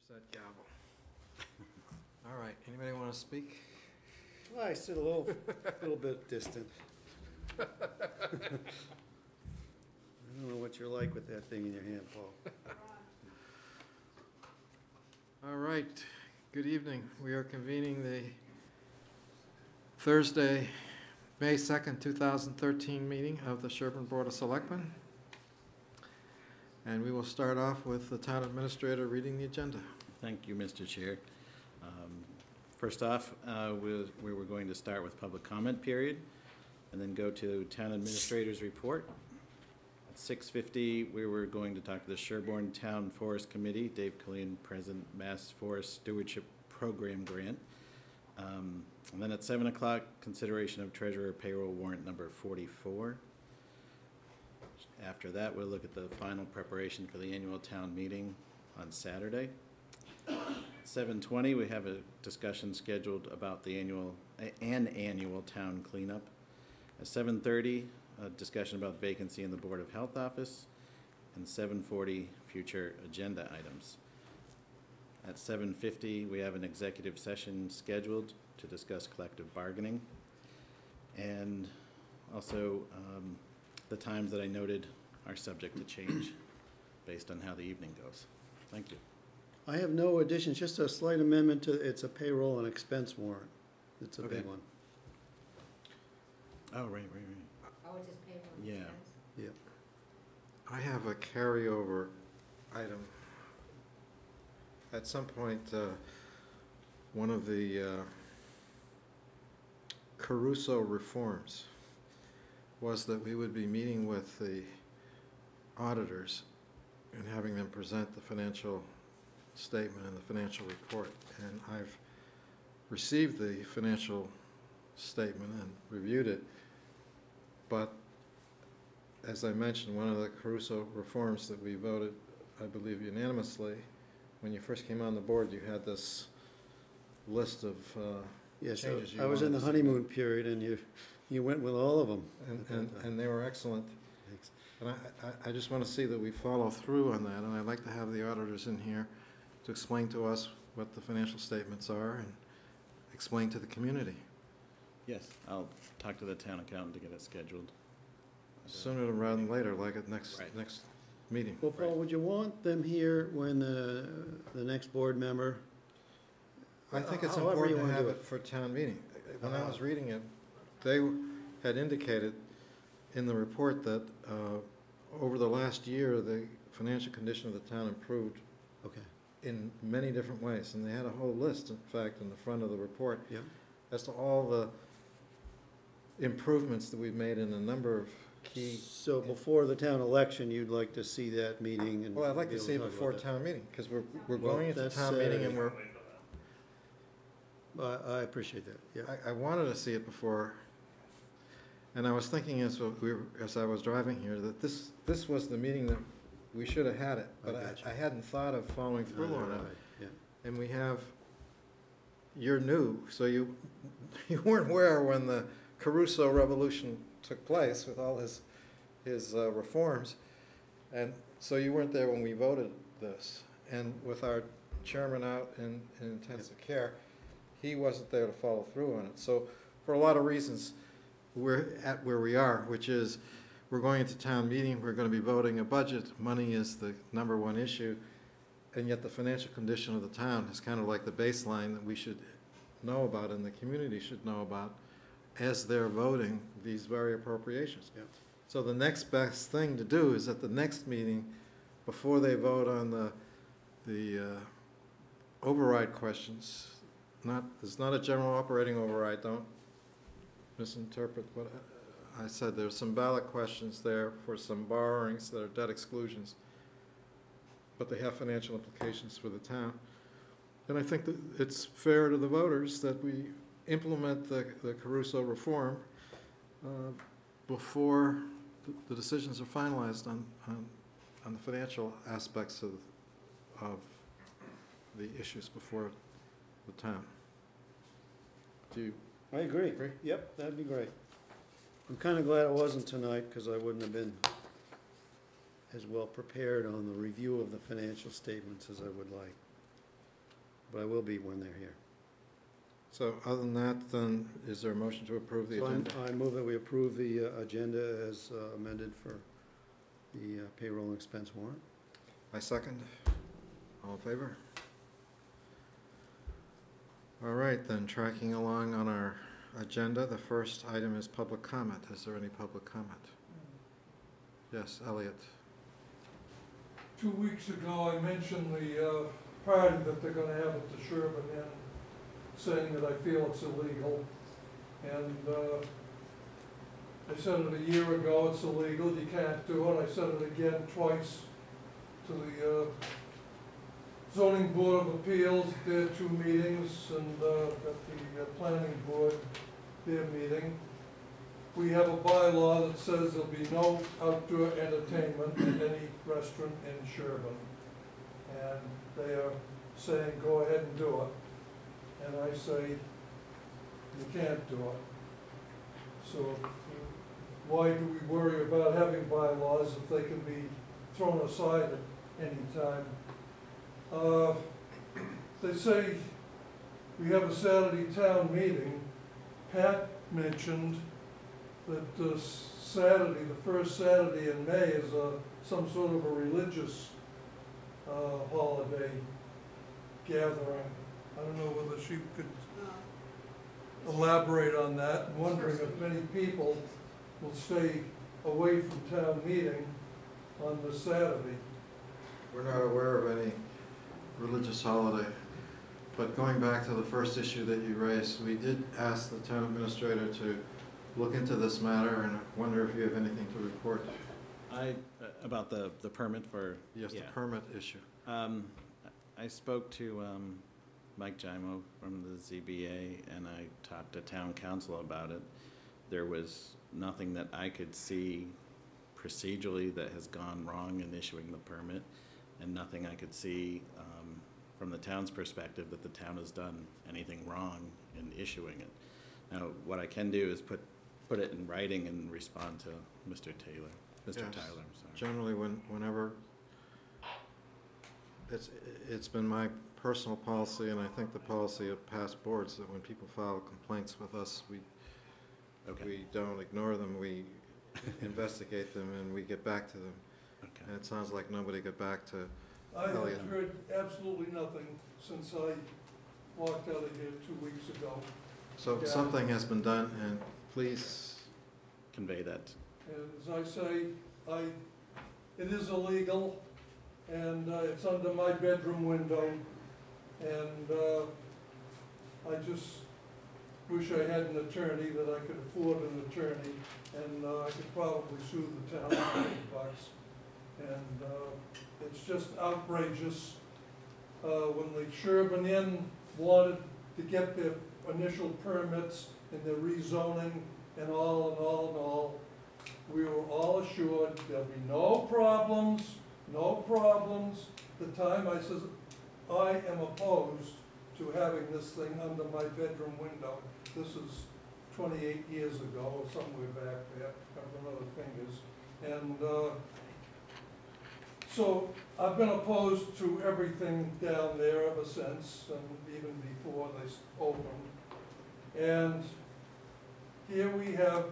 That gavel. All right, anybody want to speak? Well, I sit a little bit distant. I don't know what you're like with that thing in your hand, Paul. All right, good evening. We are convening the Thursday, May 2nd, 2013 meeting of the Sherborn Board of Selectmen. And we will start off with the town administrator reading the agenda. Thank you, Mr. Chair. First off, we were going to start with public comment period and then go to town administrator's report. At 6:50, we were going to talk to the Sherborn Town Forest Committee, Dave Killian, President, Mass Forest Stewardship Program Grant. And then at 7 o'clock, consideration of treasurer payroll warrant number 44. After that, we'll look at the final preparation for the annual town meeting on Saturday. 7:20, we have a discussion scheduled about the annual town cleanup. At 7:30, a discussion about vacancy in the Board of Health office. And 7:40, future agenda items. At 7:50, we have an executive session scheduled to discuss collective bargaining. And also, the times that I noted are subject to change based on how the evening goes. Thank you. I have no additions, just a slight amendment to, it's a payroll and expense warrant. It's a big one. Oh, right. Oh, just payroll and Yeah. expense? Yeah. I have a carryover item. At some point, one of the Caruso reforms was that we would be meeting with the auditors and having them present the financial statement and the financial report. And I've received the financial statement and reviewed it, but as I mentioned, one of the Caruso reforms that we voted, I believe unanimously, when you first came on the board, you had this list of Yes, changes you I was in the wanted to see. honeymoon period, and you went with all of them. And they were excellent. Thanks. And I just want to see that we follow through on that, and I'd like to have the auditors in here to explain to us what the financial statements are and explain to the community. Yes, I'll talk to the town accountant to get it scheduled. Sooner rather than later, like at next meeting. Well, Paul, would you want them here when the next board member? I think it's However you important to wanna have do it for town meeting. When I was reading it, they had indicated in the report that over the last year, the financial condition of the town improved Okay. in many different ways. And they had a whole list, in fact, in the front of the report, Yeah. as to all the improvements that we've made in a number of key. So before the town election, you'd like to see that meeting and. Well, I'd like be to able see it talk before about that. town meeting, because we're Well, going into that's, town meeting and we're, I appreciate that, yeah. I wanted to see it before, and I was thinking as I was driving here, that this was the meeting that we should have had it, but gotcha. I hadn't thought of following through on it. Right, yeah. And you're new, so you weren't aware when the Caruso revolution took place with all his reforms, and so you weren't there when we voted this. And with our chairman out in intensive care, he wasn't there to follow through on it. So for a lot of reasons, we're at where we are, which is we're going into town meeting, we're going to be voting a budget, money is the number one issue, and yet the financial condition of the town is kind of like the baseline that we should know about and the community should know about as they're voting these very appropriations. Yeah. So the next best thing to do is at the next meeting, before they vote on the override questions, it's not a general operating override, don't misinterpret what I said. There's some ballot questions there for some borrowings that are debt exclusions, but they have financial implications for the town. And I think that it's fair to the voters that we implement the Caruso reform before the decisions are finalized on the financial aspects of the issues before the town. Do you I agree. agree? Yep, that'd be great. I'm kind of glad it wasn't tonight, because I wouldn't have been as well prepared on the review of the financial statements as I would like. but I will be when they're here. So other than that, then, is there a motion to approve the So agenda? I move that we approve the agenda as amended for the payroll and expense warrant. I second. All in favor? All right, then, tracking along on our agenda, the first item is public comment. Is there any public comment? Yes, Elliot. 2 weeks ago, I mentioned the party that they're gonna have at the Sherborn Inn, saying that I feel it's illegal. And I said it a year ago, it's illegal, you can't do it. I said it again twice to the zoning board of appeals, their 2 meetings, and at the planning board, their meeting. We have a bylaw that says there'll be no outdoor entertainment in any restaurant in Sherborn. And they are saying, go ahead and do it. And I say, you can't do it. So why do we worry about having bylaws if they can be thrown aside at any time? They say we have a Saturday town meeting. Pat mentioned that Saturday, the first Saturday in May, is some sort of a religious holiday gathering. I don't know whether she could elaborate on that. I'm wondering if many people will stay away from town meeting on this Saturday. We're not aware of any religious holiday. But going back to the first issue that you raised, we did ask the town administrator to look into this matter, and I wonder if you have anything to report. About the permit for. Yes, the Yeah. permit issue. I spoke to Mike Jimo from the ZBA, and I talked to town council about it. There was nothing that I could see procedurally that has gone wrong in issuing the permit, and nothing I could see from the town's perspective that the town has done anything wrong in issuing it. Now, what I can do is put it in writing and respond to Mr. Taylor, Mr. Yes. Tyler, I'm sorry. Generally, whenever, it's been my personal policy, and I think the policy of past boards, that when people file complaints with us, we don't ignore them, we investigate them, and we get back to them. Okay. And it sounds like nobody got back to I have Elliot. heard absolutely nothing since I walked out of here 2 weeks ago. So Yeah. something has been done, and please, Convey that. And as I say, it is illegal, and it's under my bedroom window, and I just wish I had an attorney, that I could afford an attorney, and I could probably sue the town for $50. And it's just outrageous. When the Sherborn Inn wanted to get their initial permits and their rezoning and all, we were all assured there'll be no problems. The time I says, I am opposed to having this thing under my bedroom window. This is 28 years ago, or somewhere back there, can't remember the fingers. And so I've been opposed to everything down there ever since, and even before they opened. And here we have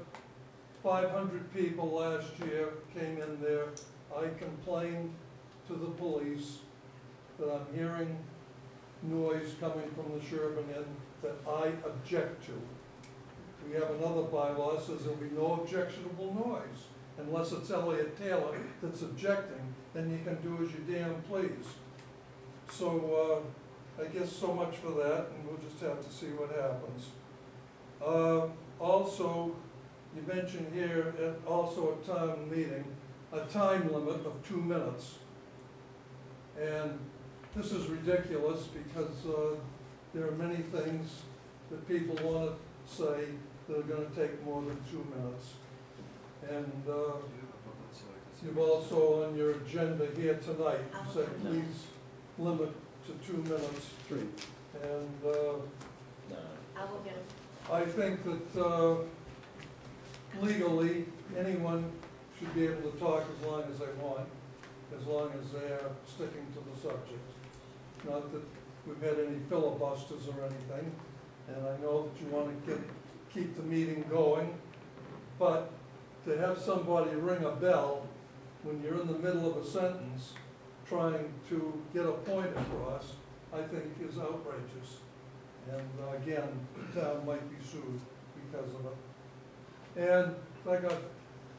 500 people last year came in there. I complained to the police that I'm hearing noise coming from the Sherborn Inn that I object to. We have another bylaw that says there'll be no objectionable noise, unless it's Elliot Taylor that's objecting, then you can do as you damn please. So I guess so much for that, and we'll just have to see what happens. Also, you mentioned here, also at town meeting, a time limit of 2 minutes. And this is ridiculous, because there are many things that people want to say that are going to take more than 2 minutes. And you've also on your agenda here tonight, you said please limit to 2 minutes. And I will get it. I think that legally, anyone should be able to talk as long as they want, as long as they are sticking to the subject. Not that we've had any filibusters or anything, and I know that you want to keep the meeting going, but to have somebody ring a bell when you're in the middle of a sentence trying to get a point across, I think is outrageous. And again, the town might be sued because of it. And I got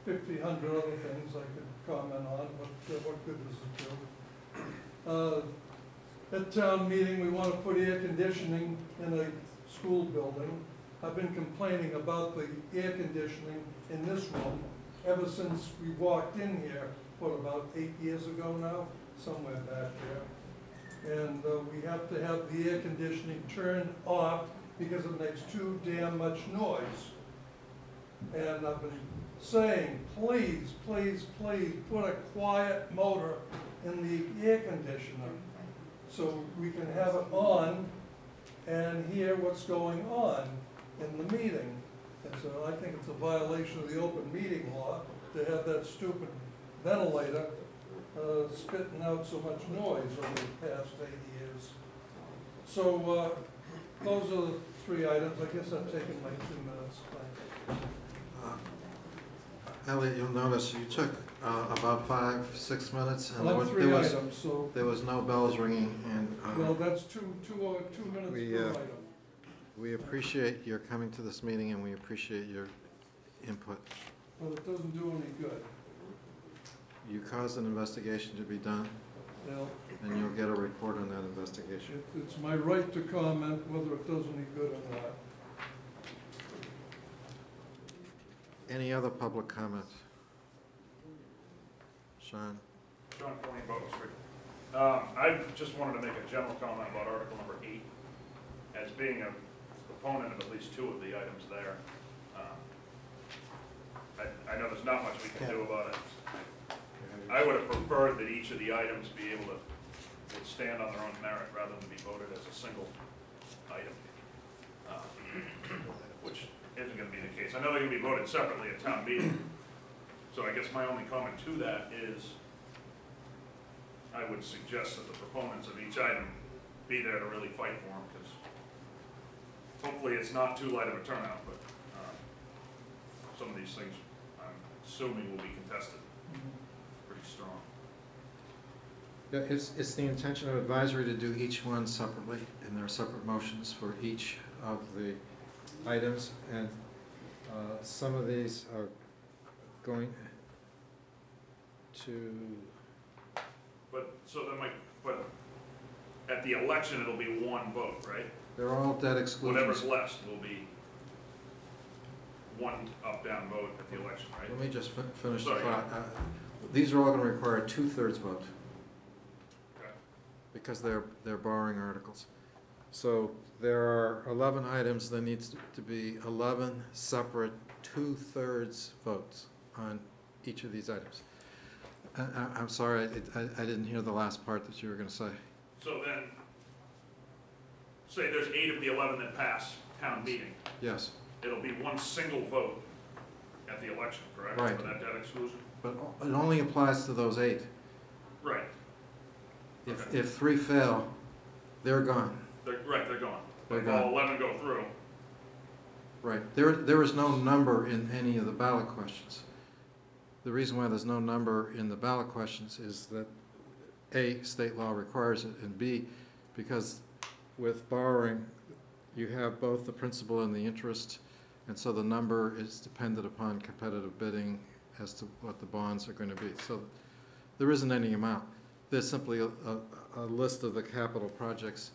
100 other things I could comment on, but what good does it do? At town meeting, we want to put air conditioning in a school building. I've been complaining about the air conditioning in this room ever since we walked in here, what, about 8 years ago now? Somewhere back there. And we have to have the air conditioning turned off because it makes too damn much noise. And I've been saying, please, please, please, put a quiet motor in the air conditioner so we can have it on and hear what's going on in the meeting. And so I think it's a violation of the open meeting law to have that stupid ventilator spitting out so much noise over the past 8 years. So those are the 3 items. I guess I've taken my 2 minutes. Thank you. Elliot, you'll notice you took about 5-6 minutes, and On 3 items, so. there was no bells ringing, and Well, that's two minutes per item. we appreciate your coming to this meeting, and we appreciate your input. But it doesn't do any good. You caused an investigation to be done, Now, and you'll get a report on that investigation. it's my right to comment whether it does any good or not. Any other public comment? Sean? Sean Colleen, Butler Street. I just wanted to make a general comment about Article number 8. As being a proponent of at least 2 of the items there, I know there's not much we can do about it. I would have preferred that each of the items be able to stand on their own merit rather than be voted as a single item, which isn't going to be the case. I know they're going to be voted separately at town meeting, so I guess my only comment to that is I would suggest that the proponents of each item be there to really fight for them, because hopefully it's not too light of a turnout, but some of these things I'm assuming will be contested pretty strong. Yeah, it's the intention of advisory to do each one separately, and there are separate motions for each of the items, and some of these are going to... But, so then but at the election, it'll be 1 vote, right? They're all debt exclusions. Whatever's left will be 1 up-down vote at the election, right? Let me just finish the Sorry. thought. These are all going to require a 2/3 vote, Okay. because they're borrowing articles. So there are 11 items, there needs to be 11 separate 2/3 votes on each of these items. I'm sorry, I didn't hear the last part that you were going to say. So then, say there's 8 of the 11 that pass town meeting. Yes, It'll be 1 single vote at the election, correct? Right. For that debt exclusion? but it only applies to those 8. Right. Okay. If 3 fail, they're gone. They're gone. They're If all gone. 11 go through, Right. There is no number in any of the ballot questions. The reason why there's no number in the ballot questions is that A, state law requires it, and B, because with borrowing, you have both the principal and the interest, and so the number is dependent upon competitive bidding as to what the bonds are going to be. So there isn't any amount. There's simply a list of the capital projects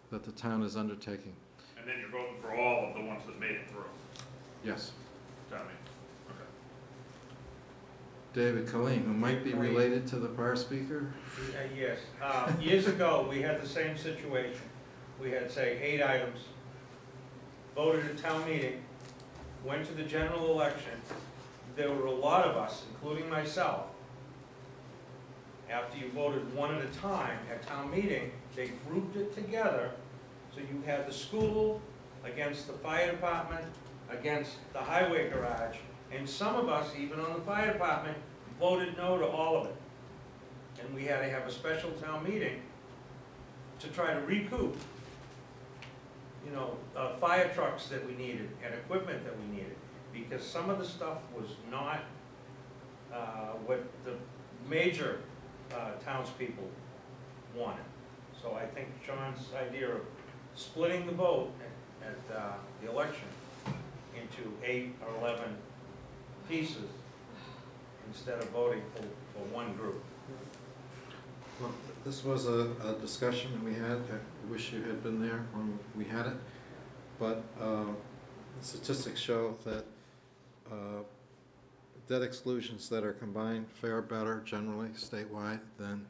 that the town is undertaking. and then you're voting for all of the ones that made it through Yes. town meeting. Okay. David Colleen, who might be related to the prior speaker? Yes. Years ago, we had the same situation. We had, say, 8 items, voted at town meeting, went to the general election. There were a lot of us, including myself. After you voted 1 at a time at town meeting, they grouped it together. So you had the school against the fire department, against the highway garage, and some of us, even on the fire department, voted no to all of it. And we had to have a special town meeting to try to recoup, you know, fire trucks that we needed and equipment that we needed, because some of the stuff was not what the major townspeople wanted. So I think Sean's idea of splitting the vote at the election into 8 or 11 pieces instead of voting for one group. Well, this was a discussion we had. I wish you had been there when we had it. But the statistics show that debt exclusions that are combined fare better generally statewide than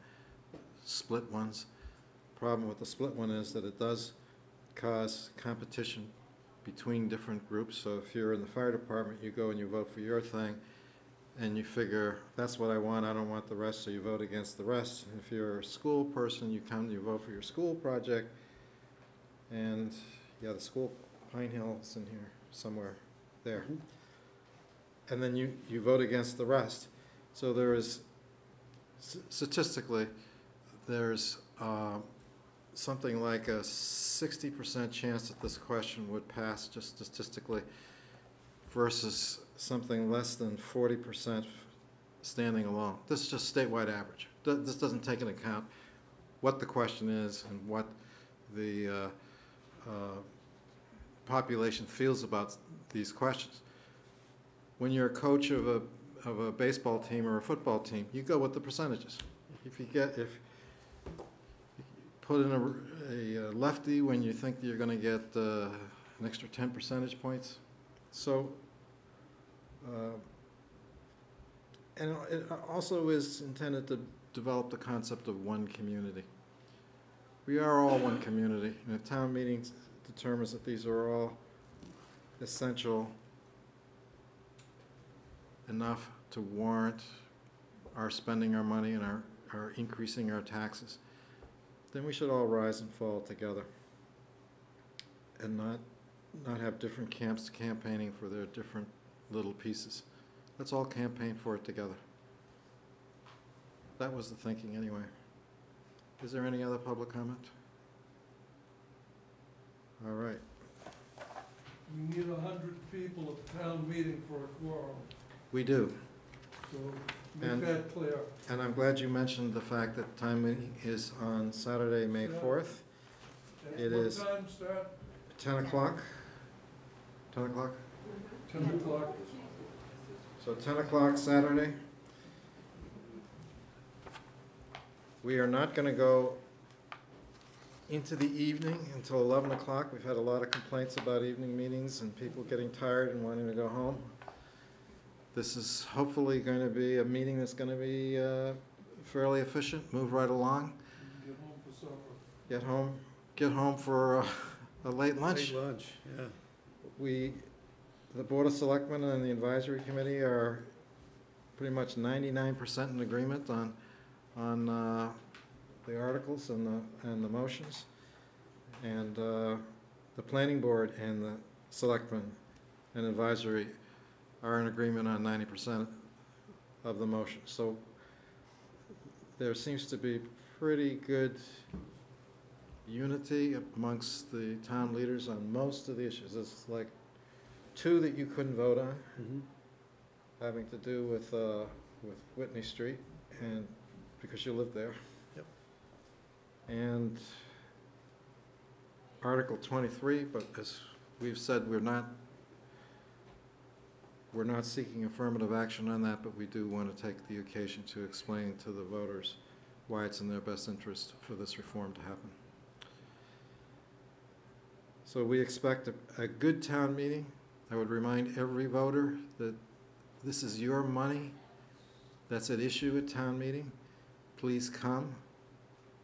split ones. Problem with the split one is that it does cause competition between different groups. So if you're in the fire department, you go and you vote for your thing, and you figure, that's what I want, I don't want the rest, so you vote against the rest. And if you're a school person, you come, you vote for your school project, and yeah, the school, Pine Hill is in here somewhere there. And then you vote against the rest. So there is, statistically, there's something like a 60% chance that this question would pass, just statistically, versus something less than 40% standing alone. This is just statewide average. This doesn't take into account what the question is and what the population feels about these questions. When you're a coach of a baseball team or a football team, you go with the percentages. If you put in a lefty when you think that you're going to get an extra 10 percentage points. So, and it also is intended to develop the concept of one community. We are all one community, and the town meeting determines that these are all essential enough to warrant our spending our money and our increasing our taxes. Then we should all rise and fall together and not have different camps campaigning for their different little pieces. Let's all campaign for it together. That was the thinking anyway. Is there any other public comment? All right. We need 100 people at town meeting for a quorum, We do. so make And- that clear. And I'm glad you mentioned the fact that time meeting is on Saturday, May 4th. It is- What time start? 10 o'clock? 10 o'clock? 10 o'clock. So 10 o'clock Saturday. We are not going to go into the evening until 11 o'clock. We've had a lot of complaints about evening meetings and people getting tired and wanting to go home. This is hopefully going to be a meeting that's going to be fairly efficient, move right along, Get home for supper. get home for a late lunch. Late lunch, yeah. The Board of Selectmen and the Advisory Committee are pretty much 99% in agreement on the articles and the motions. And the Planning Board and the Selectmen and Advisory are in agreement on 90% of the motion. So there seems to be pretty good unity amongst the town leaders on most of the issues. There's like 2 that you couldn't vote on, having to do with Whitney Street, and because you live there. Yep. And Article 23, but as we've said, we're not seeking affirmative action on that, but we do want to take the occasion to explain to the voters why it's in their best interest for this reform to happen. So we expect a good town meeting. I would remind every voter that this is your money that's at issue at town meeting. Please come.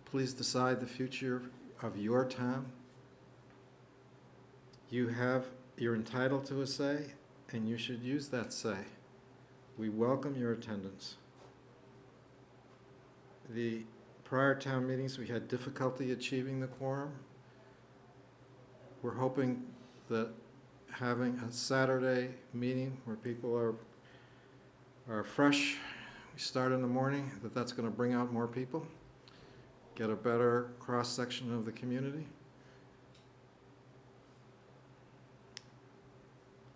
Please decide the future of your town. You're entitled to a say, and you should use that say. We welcome your attendance. The prior town meetings, we had difficulty achieving the quorum. We're hoping that having a Saturday meeting where people are fresh, we start in the morning, that's going to bring out more people. get a better cross-section of the community.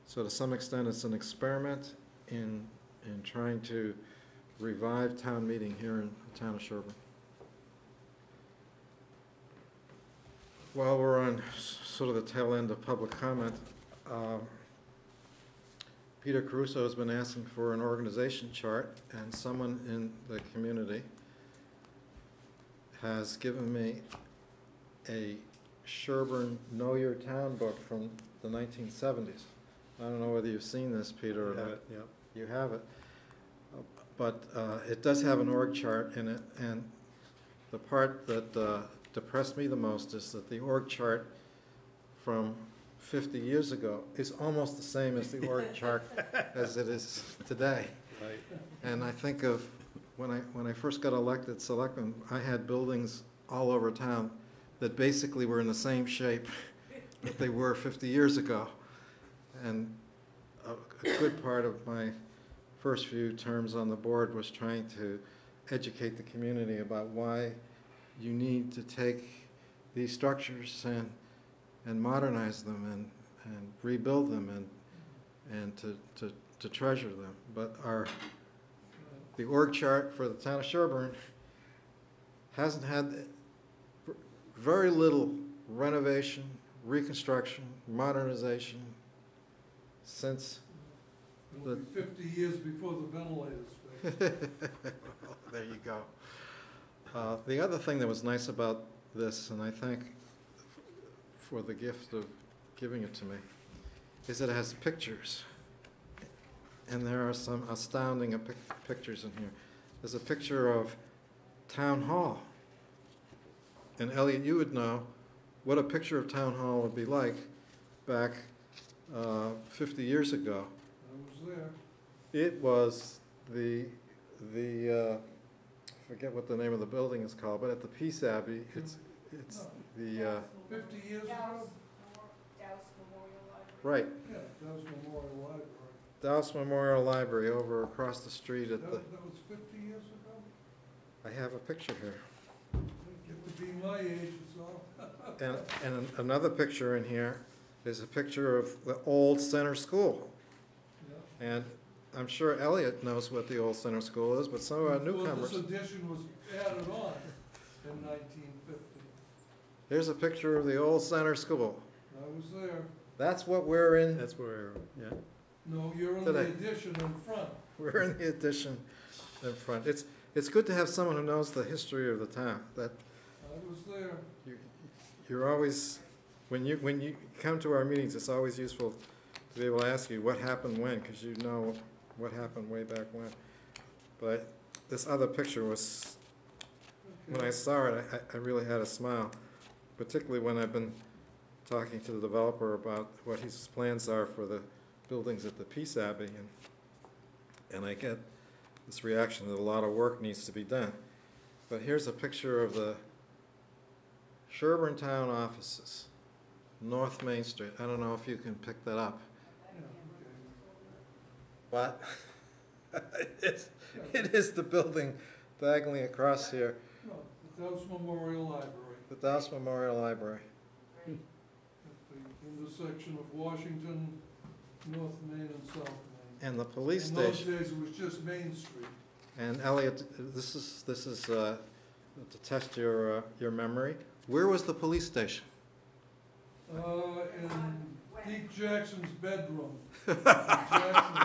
So to some extent, it's an experiment in trying to revive town meeting here in the town of Sherborn. While we're on sort of the tail end of public comment, Peter Caruso has been asking for an organization chart, and someone in the community has given me a Sherborn Know Your Town book from the 1970s. I don't know whether you've seen this, Peter, or not. Yep. You have it. But it does have an org chart in it, and the part that depressed me the most is that the org chart from 50 years ago is almost the same as the org chart as it is today. Right. And I think of when I first got elected selectman, I had buildings all over town that basically were in the same shape that they were 50 years ago. And a good part of my first few terms on the board was trying to educate the community about why you need to take these structures and modernize them and rebuild them and to treasure them. But the org chart for the town of Sherborn hasn't had very little renovation, reconstruction, modernization since It'll be 50 years before the ventilators fix. well, there you go. The other thing that was nice about this, and I thank for the gift of giving it to me, is that it has pictures. And there are some astounding pictures in here. There's a picture of Town Hall. And Elliot, you would know what a picture of Town Hall would be like back 50 years ago. I was there. It was the I forget what the name of the building is called, but at the Peace Abbey, it's the 50 years ago? Douse Memorial Library. right, Yeah, that was Memorial Library. Douse Memorial Library over across the street at That the. that was 50 years ago? I have a picture here, It would be my age, so. and another picture in here is a picture of the old center school, Yeah. and I'm sure Elliot knows what the old center school is, but some of our newcomers. Well, this addition was added on in 1950. Here's a picture of the old center school. I was there. That's what we're in. That's where, yeah. No, you're in the Today. addition in front. We're in the addition in front. It's good to have someone who knows the history of the town. That I was there. you're always, when you come to our meetings, it's always useful to be able to ask you what happened when, because you know what happened way back when. But this other picture was, when I saw it, I really had a smile, particularly when I've been talking to the developer about what his plans are for the buildings at the Peace Abbey, and I get this reaction that a lot of work needs to be done. But here's a picture of the Sherborn Town offices, North Main Street. I don't know if you can pick that up, Yeah, okay. but it is the building diagonally across here, No, the Douse Memorial Library, the Douse Memorial Library. at the intersection of Washington, North Main and South Main. And the police In those station. days, it was just Main Street. And Elliot, this is to test your memory. Where was the police station? In Pete Jackson's bedroom. Jackson.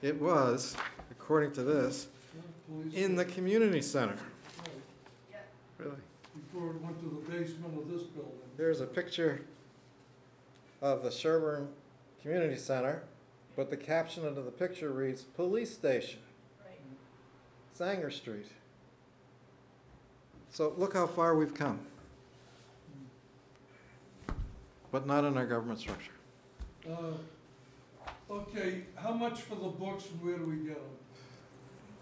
It was, according to this, Police in the station. community center. Right, Really? before it went to the basement of this building. There's a picture of the Sherborn Community Center, but the caption under the picture reads, Police Station, Right. Sanger Street. So look how far we've come. But not in our government structure. Okay, how much for the books and where do we get them?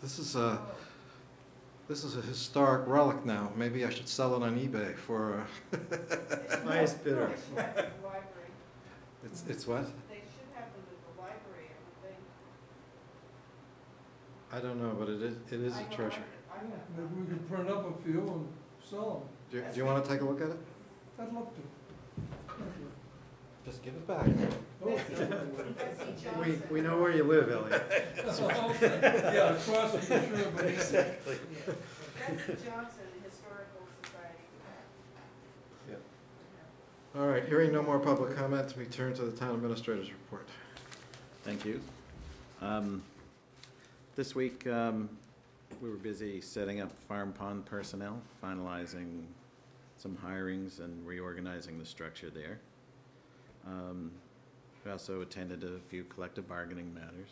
This is a historic relic now. Maybe I should sell it on eBay for, Highest bidder. They should have them at the library. it's what? They should have them at the library, I would think. I don't know, but it is a treasure. Maybe we can print up a few and sell Do you want to take a look at it? them. I'd love to. Thank you. Just give it back. We know where you live, Elliot. Yeah, across the Sherborn. Exactly. Betsy Johnson, Historical Society. All right, hearing no more public comments, we turn to the town administrator's report. Thank you. This week, we were busy setting up farm pond personnel, finalizing some hirings and reorganizing the structure there. We also attended a few collective bargaining matters.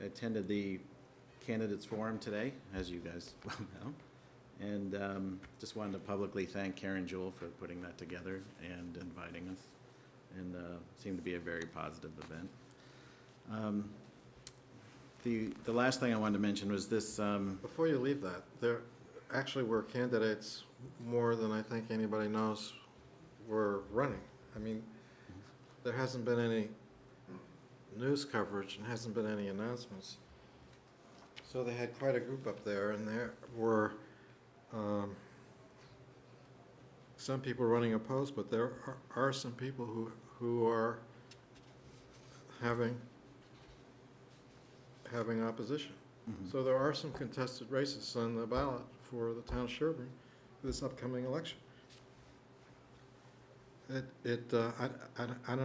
I attended the candidates forum today, as you guys well know, and just wanted to publicly thank Karen Jewell for putting that together and inviting us, and seemed to be a very positive event. The last thing I wanted to mention was this. Before you leave that, there actually were candidates more than I think anybody knows were running. I mean, there hasn't been any news coverage and hasn't been any announcements. So they had quite a group up there, and there were some people running opposed, but there are some people who are having opposition. Mhm. So there are some contested races on the ballot for the town of Sherborn this upcoming election. I don't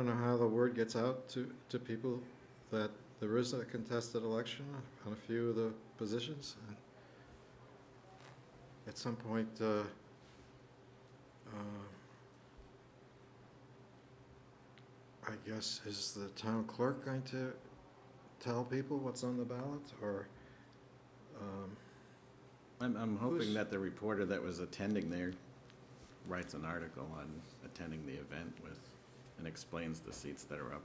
know how the word gets out to people that there is a contested election on a few of the positions. And at some point, I guess, is the town clerk going to tell people what's on the ballot, or? I'm hoping Who's- that the reporter that was attending there writes an article on attending the event with, and explains the seats that are up.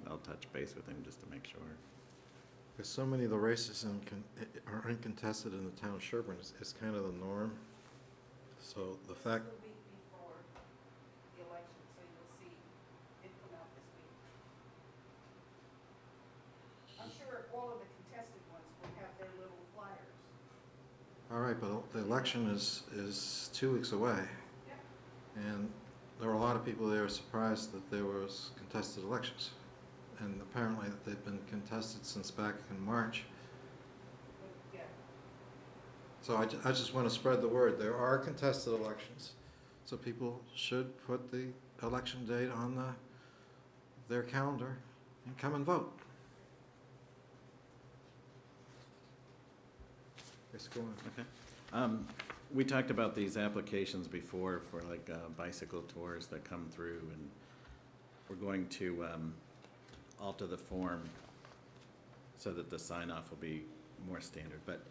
I'll touch base with him just to make sure. Because so many of the races are uncontested in the town of Sherborn is kind of the norm. So the fact, The week before the election, so you'll see it come out this week. I'm sure all of the contested ones will have their little flyers. all right, but the election is 2 weeks away. Yep. And there were a lot of people there surprised that there was contested elections. And apparently they've been contested since back in March. But, yeah, So I just want to spread the word. There are contested elections. So people should put the election date on their calendar and come and vote. Yes, go on. Okay. We talked about these applications before for like bicycle tours that come through, and we're going to alter the form so that the sign-off will be more standard. But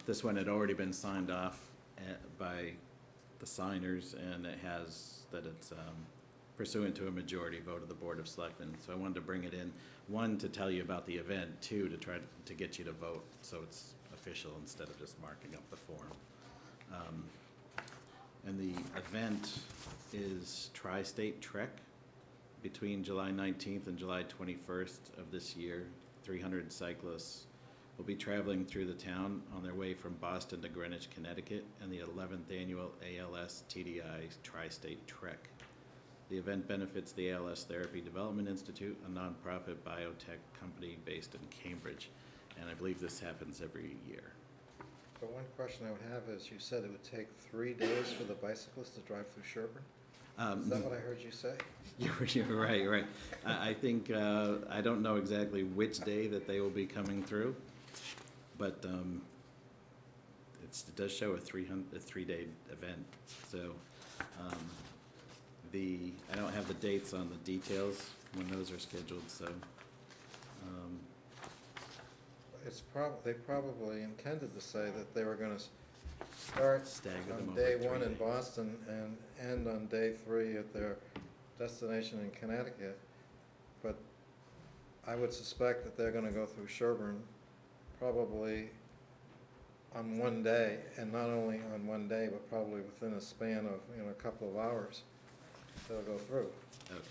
this one had already been signed off by the signers, and it has that it's pursuant to a majority vote of the Board of Selectmen. So I wanted to bring it in, one, to tell you about the event, two, to try to get you to vote so it's official instead of just marking up the form. And the event is Tri-State Trek between July 19th and July 21st of this year. 300 cyclists will be traveling through the town on their way from Boston to Greenwich, Connecticut, and the 11th annual ALS TDI Tri-State Trek. The event benefits the ALS Therapy Development Institute, a nonprofit biotech company based in Cambridge, and I believe this happens every year. But one question I would have is, you said it would take 3 days for the bicyclists to drive through Sherborn? Is that what I heard you say? You're right. I think, I don't know exactly which day that they will be coming through, but it does show a 3-day event. So I don't have the dates on the details when those are scheduled, so. They probably intended to say that they were going to start Stagger them on over day 3 one in days. Boston and end on day 3 at their destination in Connecticut. But I would suspect that they're going to go through Sherborn probably on one day, and not only on one day, but probably within a span of, a couple of hours they'll go through. Okay.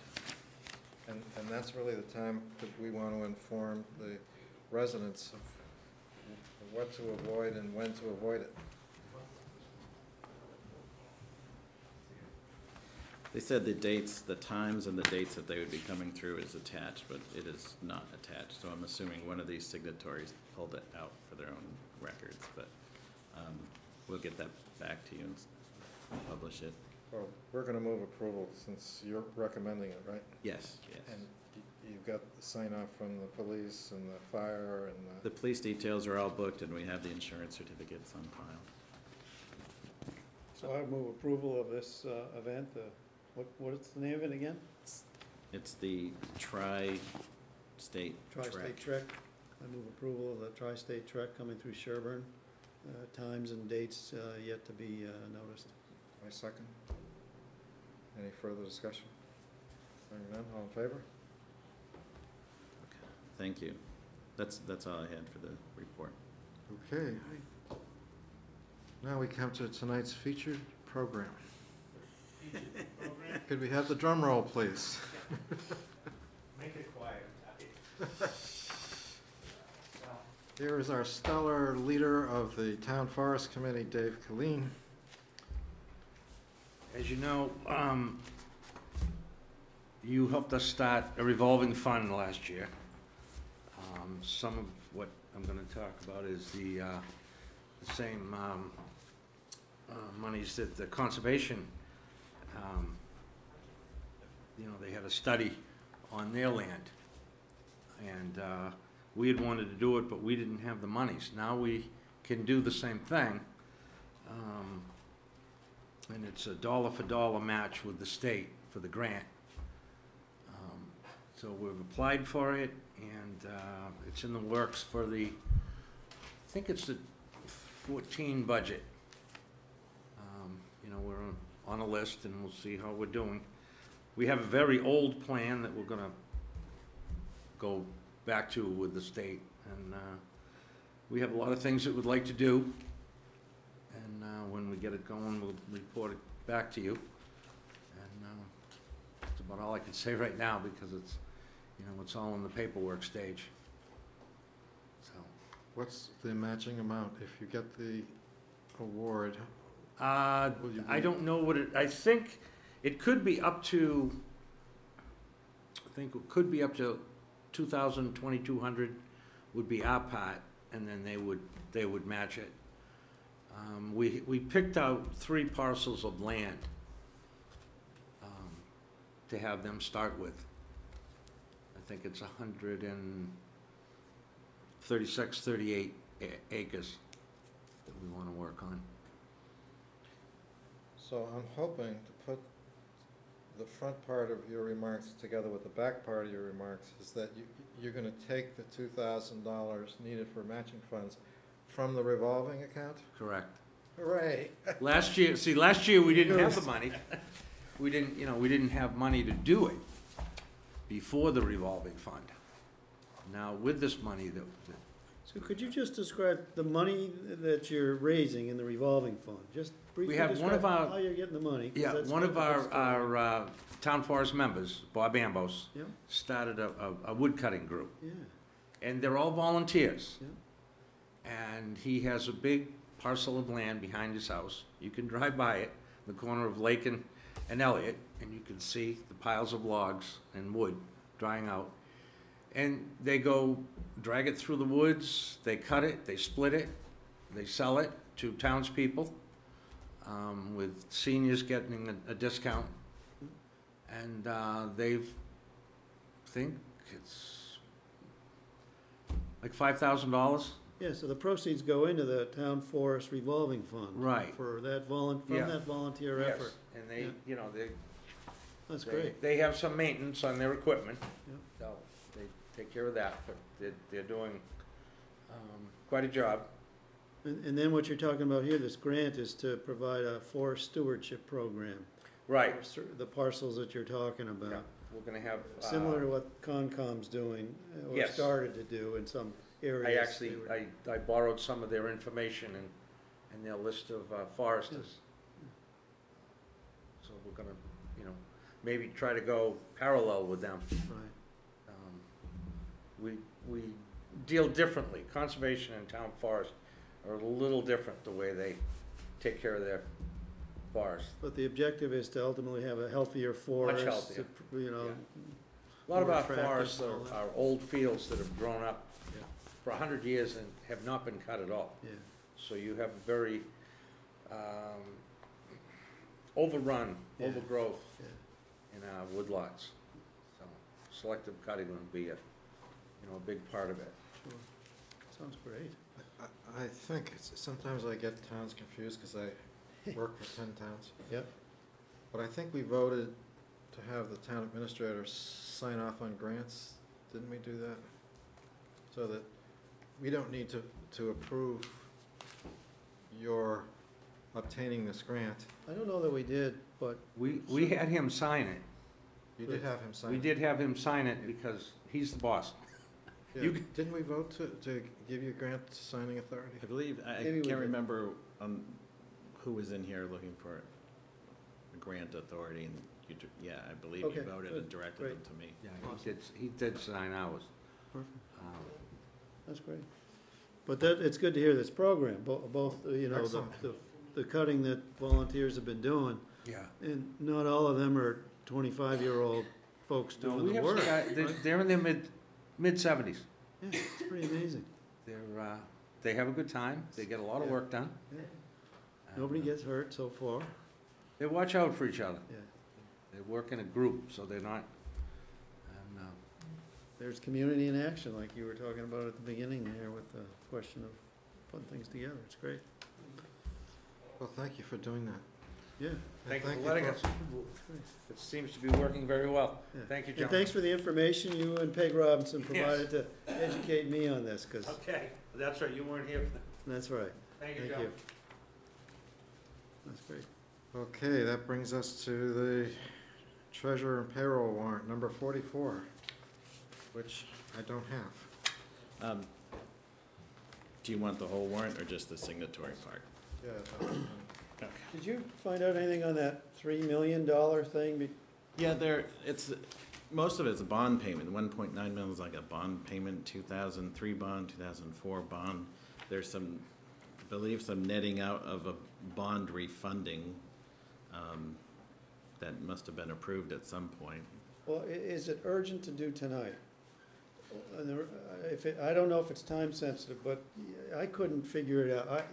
And that's really the time that we want to inform the residents of what to avoid and when to avoid it. They said the dates, the times and the dates that they would be coming through is attached, but it is not attached. So I'm assuming one of these signatories pulled it out for their own records, but we'll get that back to you and publish it. Well, we're gonna move approval since you're recommending it, right? Yes, yes. And you've got the sign off from the police and the fire and The police details are all booked and we have the insurance certificates on file. So I move approval of this event, what's the name of it again? It's the Tri-State Trek. Tri-State Trek. I move approval of the Tri-State Trek coming through Sherborn. Times and dates yet to be noticed. my second. Any further discussion? Hearing none, all in favor? Thank you. That's all I had for the report. Okay. Now we come to tonight's featured program. Could we have the drum roll, please? Make it quiet. Here is our stellar leader of the Town Forest Committee, Dave Colleen. As you know, you helped us start a revolving fund last year. Some of what I'm gonna talk about is the same monies that the conservation, they had a study on their land. And we had wanted to do it, but we didn't have the monies. Now we can do the same thing. And it's a dollar for dollar match with the state for the grant. So we've applied for it, and it's in the works for the, I think it's the 14 budget. We're on a list, and we'll see how we're doing. We have a very old plan that we're gonna go back to with the state, and we have a lot of things that we'd like to do. And when we get it going, we'll report it back to you. And that's about all I can say right now, because it's, it's all in the paperwork stage. So. What's the matching amount if you get the award? I don't know what I think it could be up to, it could be up to 2,000, 2,200 would be our part, and then they would match it. We picked out 3 parcels of land to have them start with. I think it's 136, 38 acres that we want to work on. So I'm hoping to put the front part of your remarks together with the back part of your remarks, is that you're gonna take the $2,000 needed for matching funds from the revolving account? Correct. Hooray! Last year we didn't have the money. We didn't have money to do it before the revolving fund. Now with this money So could you just describe the money that you're raising in the revolving fund? Just briefly We have one of describe our- how you're getting the money. 'Cause yeah, that's one of that's the- our town forest members, Bob Ambos, Yeah, started a wood cutting group, yeah, and they're all volunteers. yeah. And he has a big parcel of land behind his house. You can drive by it, the corner of Lake and Elliott, and you can see the piles of logs and wood drying out. And they go drag it through the woods, they cut it, they split it, they sell it to townspeople, with seniors getting a discount. And they've, think it's like $5,000. Yeah, so the proceeds go into the town forest revolving fund. Right. For that Yeah. that volunteer effort. And they, Yeah. That's they, great. they have some maintenance on their equipment, Yeah. so they take care of that, but they're doing quite a job. And then what you're talking about here, this grant is to provide a forest stewardship program. Right. For the parcels that you're talking about. Yeah, we're gonna have. Similar to what Concom's doing, or Yes. started to do in some areas. I actually, I borrowed some of their information and their list of foresters. So we're gonna, maybe try to go parallel with them. Right. We deal differently. Conservation and town forest are a little different, the way they take care of their forests. But the objective is to ultimately have a healthier forest. healthier. You know, A lot of More our attractive forests and all that. are old fields that have grown up Yeah. for 100 years and have not been cut at all. yeah, So you have very overrun, Yeah. overgrowth yeah. in our woodlots. So selective cutting would be a big part of it. Sure. Sounds great. I think, sometimes I get towns confused because I work for 10 towns. Yep. But I think we voted to have the town administrator sign off on grants. Didn't we do that? So that we don't need to approve your obtaining this grant. I don't know that we did, but We had him sign it. You did have him sign it. We did have him sign it because he's the boss. Yeah. you- Didn't we vote to give you grant signing authority? I believe, I Maybe we can't did. remember who was in here looking for a grant authority, and yeah, I believe you Okay, voted good, and directed great. them to me. Yeah, he did sign ours. Perfect. Um, that's great. But it's good to hear this program, both, you know, Excellent. the cutting that volunteers have been doing. Yeah. And not all of them are 25-year-old folks No, doing we the have work. some guys, they're in their mid-70s. Yeah, it's pretty amazing. They have a good time, they get a lot of Yeah. work done. Yeah. And, Nobody gets hurt so far. They watch out for each other. Yeah. They work in a group, so they're not, and, There's community in action, like you were talking about at the beginning there with the question of putting things together. It's great. Well, thank you for doing that. Yeah. And thank you for letting us. great. It seems to be working very well. Yeah. Thank you, And John. thanks for the information you and Peg Robinson Yes. provided to educate me on this, because Okay, that's right, you weren't here for that. that's right. Thank you, Thank John. you. That's great. Okay, that brings us to the treasurer and payroll warrant, number 44, which I don't have. Do you want the whole warrant or just the signatory part? Yeah. Okay. Did you find out anything on that $3 million thing? Yeah, most of it's a bond payment. 1.9 million is like a bond payment, 2003 bond, 2004 bond. There's some, I believe, some netting out of a bond refunding that must have been approved at some point. Well, is it urgent to do tonight? I don't know if it's time sensitive, but I couldn't figure it out.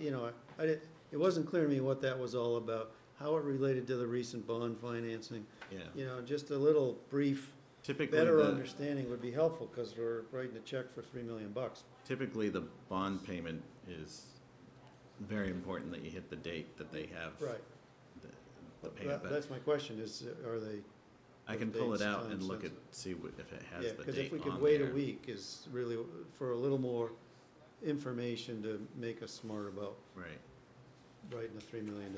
It wasn't clear to me what that was all about, how it related to the recent bond financing. Yeah. You know, just a little brief, Typically, better understanding would be helpful, because we're writing a check for $3 million. typically the bond payment is very important that you hit the date that they have. Right. The payment, but That's my question, are they? I can pull it dates out and look at, time-sensitive? see if it has Yeah, the because date if we on could wait a there. week is really, for a little more information to make us smart about Right, writing a $3 million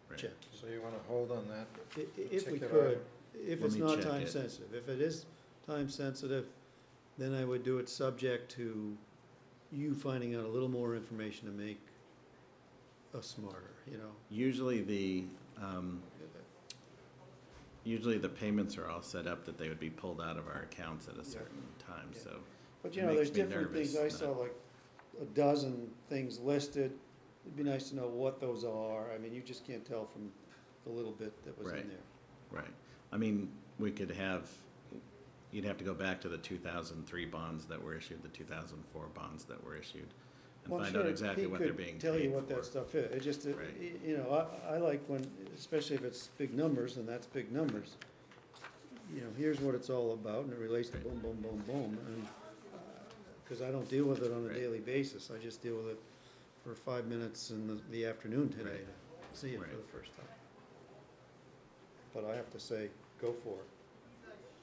right. check. So you want to hold on that? If we Particular could, if Let it's me not check time it. sensitive. If it is time sensitive, then I would do it subject to you finding out a little more information to make us smarter, you know? Usually the payments are all set up that they would be pulled out of our accounts at a certain time, Yeah. so. But It there's makes me different things. I nervous saw that- like a dozen things listed. It'd be nice to know what those are. I mean, you just can't tell from the little bit that was in Right. there. Right. I mean, you'd have to go back to the 2003 bonds that were issued, the 2004 bonds that were issued, and Well, I'm find out sure exactly he what they're could being tell you paid what that for. stuff is. It just, Right. you know, I like when, especially if it's big numbers, and that's big numbers. You know, here's what it's all about, and it relates to Right. boom, boom, boom, boom. And, because I don't deal with it on a Right. daily basis. I just deal with it for 5 minutes in the afternoon today Right. to see it for Right. the first time. But I have to say, go for it.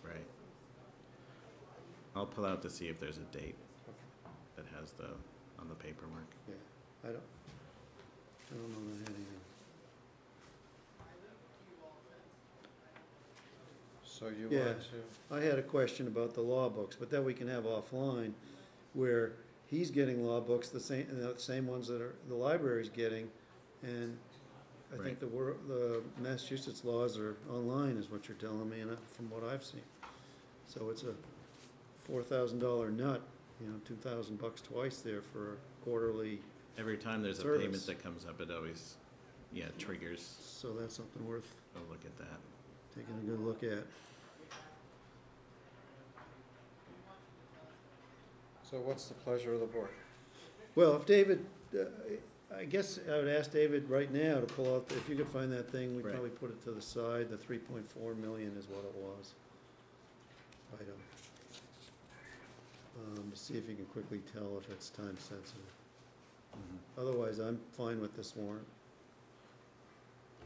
Right. I'll pull out to see if there's a date that has on the paperwork. Yeah, I don't know that anything. So you Yeah. want to? I had a question about the law books, but that we can have offline, where he's getting law books, the same ones that the library's getting, and I think the Massachusetts laws are online, is what you're telling me, and from what I've seen. So it's a $4,000 nut $2,000 twice there for a quarterly, Every time there's a Service. payment that comes up, it always, yeah, triggers so that's something worth a look at that. taking a good look at. So what's the pleasure of the board? Well, if David, I guess I would ask David right now to pull out, if you could find that thing, we'd Right. probably put it to the side, the 3.4 million is what it was. Item. To see if you can quickly tell if it's time sensitive. Otherwise, I'm fine with this warrant.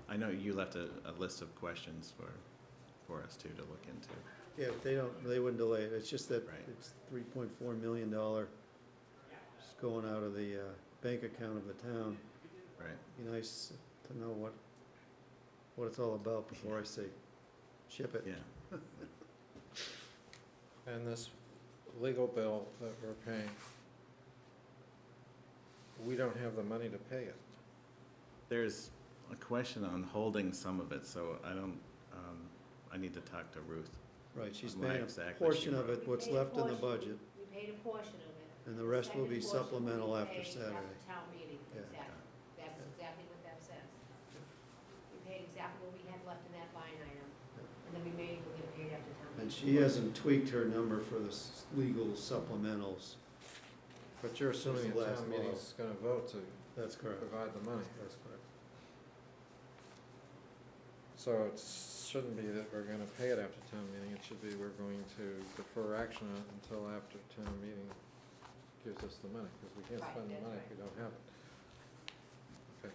I know you left a list of questions for us too to look into. Yeah, if they wouldn't delay it, it's just that Right. it's $3.4 million just going out of the bank account of the town. Right. Be nice to know what it's all about before I say ship it. Yeah. And this legal bill that we're paying, we don't have the money to pay it. There's a question on holding some of it, so I don't, I need to talk to Ruth. Right, she's Why paying a exactly portion she of it, what's Paid a left in the portion. budget, We paid a portion of it. and the rest will be Second portion will be supplemental after paid Saturday. After town meeting, Yeah. exactly. That's exactly what that says. We paid exactly what we had left in that line item, and then we will get paid after town And meeting. she hasn't tweaked her number for the legal supplementals. But you're assuming This the last town law. meeting's gonna vote to That's correct. provide the money. That's correct. So it shouldn't be that we're gonna pay it after town meeting, it should be we're going to defer action on it until after town meeting gives us the money, because we can't Right, spend the that's money if right. we don't have it. Okay.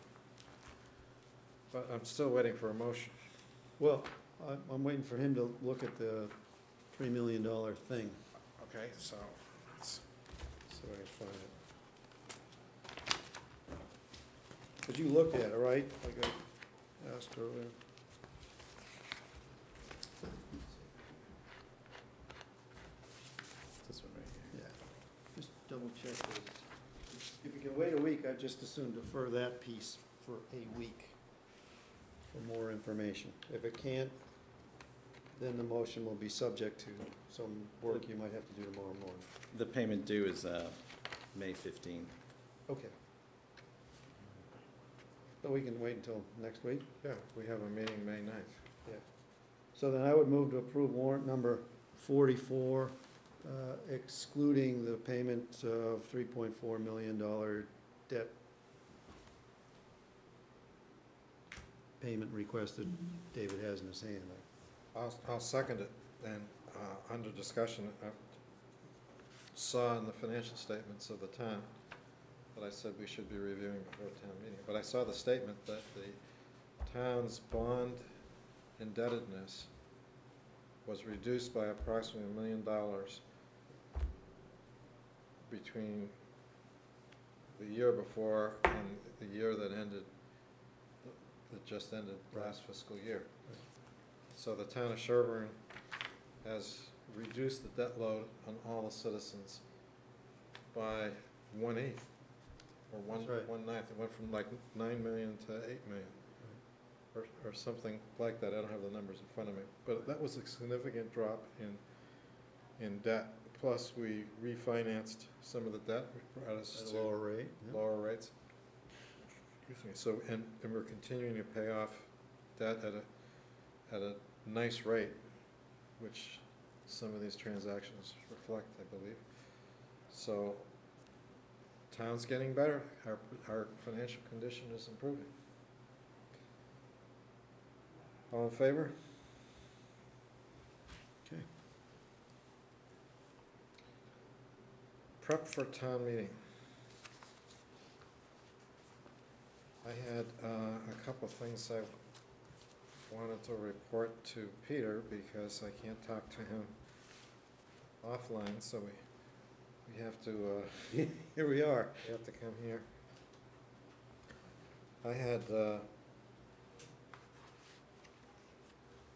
But I'm still waiting for a motion. Well, I'm waiting for him to look at the $3 million thing, Okay, so let's see if I can find it. because you looked at it, right? Like I asked earlier. This one right here. Yeah, just double check this. If you can wait a week, I'd just as soon defer that piece for a week for more information. If it can't, then the motion will be subject to some work you might have to do tomorrow morning. The payment due is May 15th. Okay. So we can wait until next week? Yeah, we have a meeting May 9th. Yeah. So then I would move to approve warrant number 44, excluding the payment of $3.4 million debt payment requested David has in his hand. I'll second it, and under discussion, I saw in the financial statements of the town that I said we should be reviewing before town meeting, but I saw the statement that the town's bond indebtedness was reduced by approximately $1 million between the year before and the year that ended, that just ended last fiscal year. So the town of Sherborn has reduced the debt load on all the citizens by 1/8, or That's right. 1/9. It went from like 9 million to 8 million, or something like that. I don't have the numbers in front of me, but that was a significant drop in debt. Plus, we refinanced some of the debt, which brought us At a to lower rate. yeah. lower rates. Excuse me. So, and we're continuing to pay off debt at a nice rate, which some of these transactions reflect, I believe. So, town's getting better, our financial condition is improving. All in favor? Okay. Prep for town meeting. I had a couple of things I wanted to report to Peter, because I can't talk to him offline, so we have to, Here we are. we have to come here. I had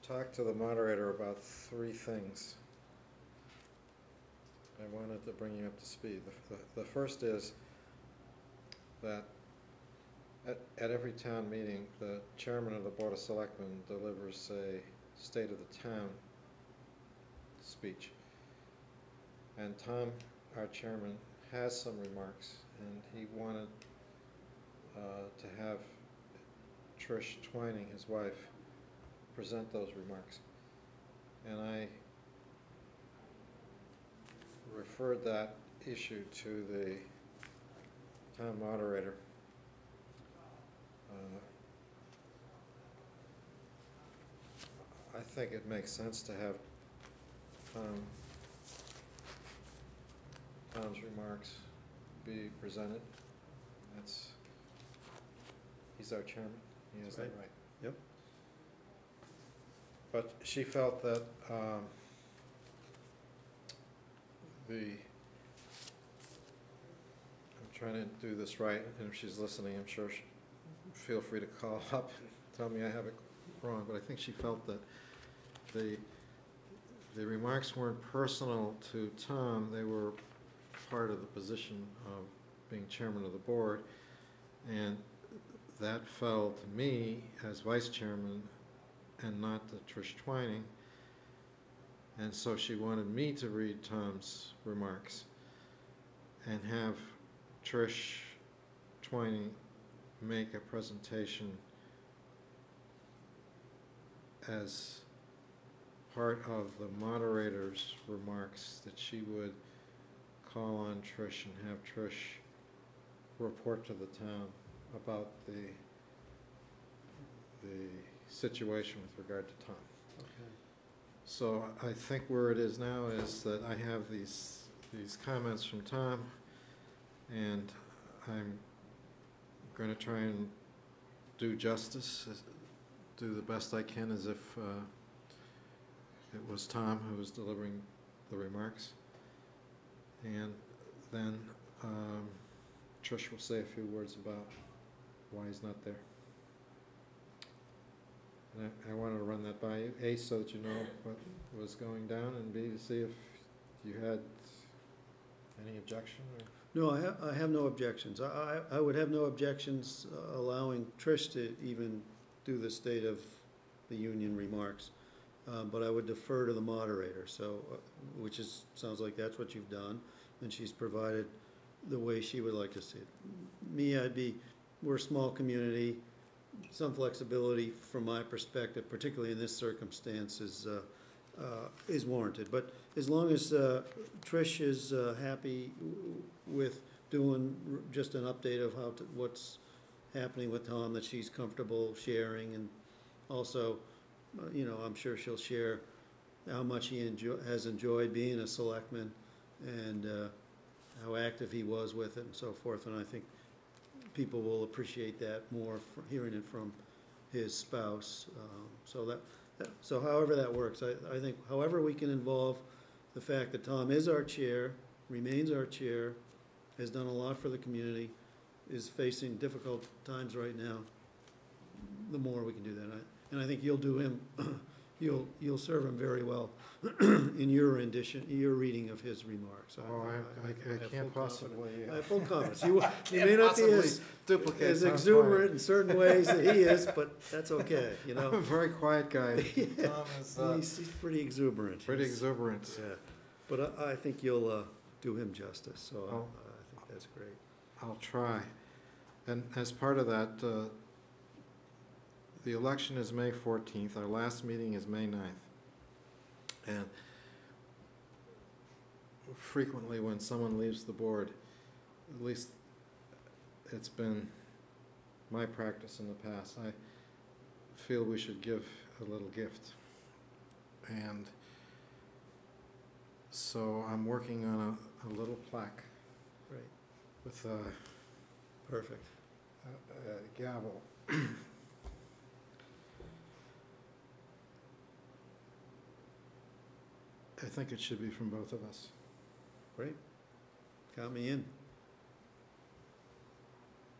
talked to the moderator about 3 things. I wanted to bring you up to speed. The first is that at every town meeting, the chairman of the Board of Selectmen delivers a State of the Town speech. And Tom our chairman, has some remarks, and he wanted to have Trish Twining, his wife, present those remarks. And I referred that issue to the town moderator. I think it makes sense to have Tom's remarks be presented. He's our chairman, he has that right. Yep. But she felt that I'm trying to do this right, and if she's listening, I'm sure feel free to call up and tell me I have it wrong, but I think she felt that the remarks weren't personal to Tom, they were part of the position of being chairman of the board, and that fell to me as vice chairman and not to Trish Twining, and so she wanted me to read Tom's remarks and have Trish Twining make a presentation as part of the moderator's remarks, that she would call on Trish and have Trish report to the town about the situation with regard to Tom. Okay. So I think where it is now is that I have these comments from Tom, and I'm going to try and do justice, do the best I can as if it was Tom who was delivering the remarks. And then Trish will say a few words about why he's not there. And I wanted to run that by you, A, so that you know what was going down, and B, to see if you had any objection or... No, I have no objections. I would have no objections allowing Trish to even do the State of the Union remarks, but I would defer to the moderator, so, sounds like that's what you've done, and she's provided the way she would like to see it. Me, we're a small community, some flexibility from my perspective, particularly in this circumstance, is warranted. But as long as Trish is happy with doing just an update of what's happening with Tom, that she's comfortable sharing, and also, I'm sure she'll share how much he has enjoyed being a selectman, and how active he was with it and so forth. And I think people will appreciate that more, hearing it from his spouse. So however that works, I think however we can involve the fact that Tom is our chair, remains our chair, has done a lot for the community, is facing difficult times right now, the more we can do that. And I think you'll do him, you'll serve him very well in your rendition, your reading of his remarks. I can't possibly... I have full confidence. You may not be as exuberant in certain ways that he is, but that's okay, I'm a very quiet guy. Tom is... he's pretty exuberant. Pretty exuberant. Yeah. But I think you'll do him justice, so I think that's great. I'll try. And as part of that, the election is May 14th. Our last meeting is May 9th. And frequently when someone leaves the board, at least it's been my practice in the past, I feel we should give a little gift. And so I'm working on a little plaque. Right. With a perfect gavel. I think it should be from both of us. Great. Count me in.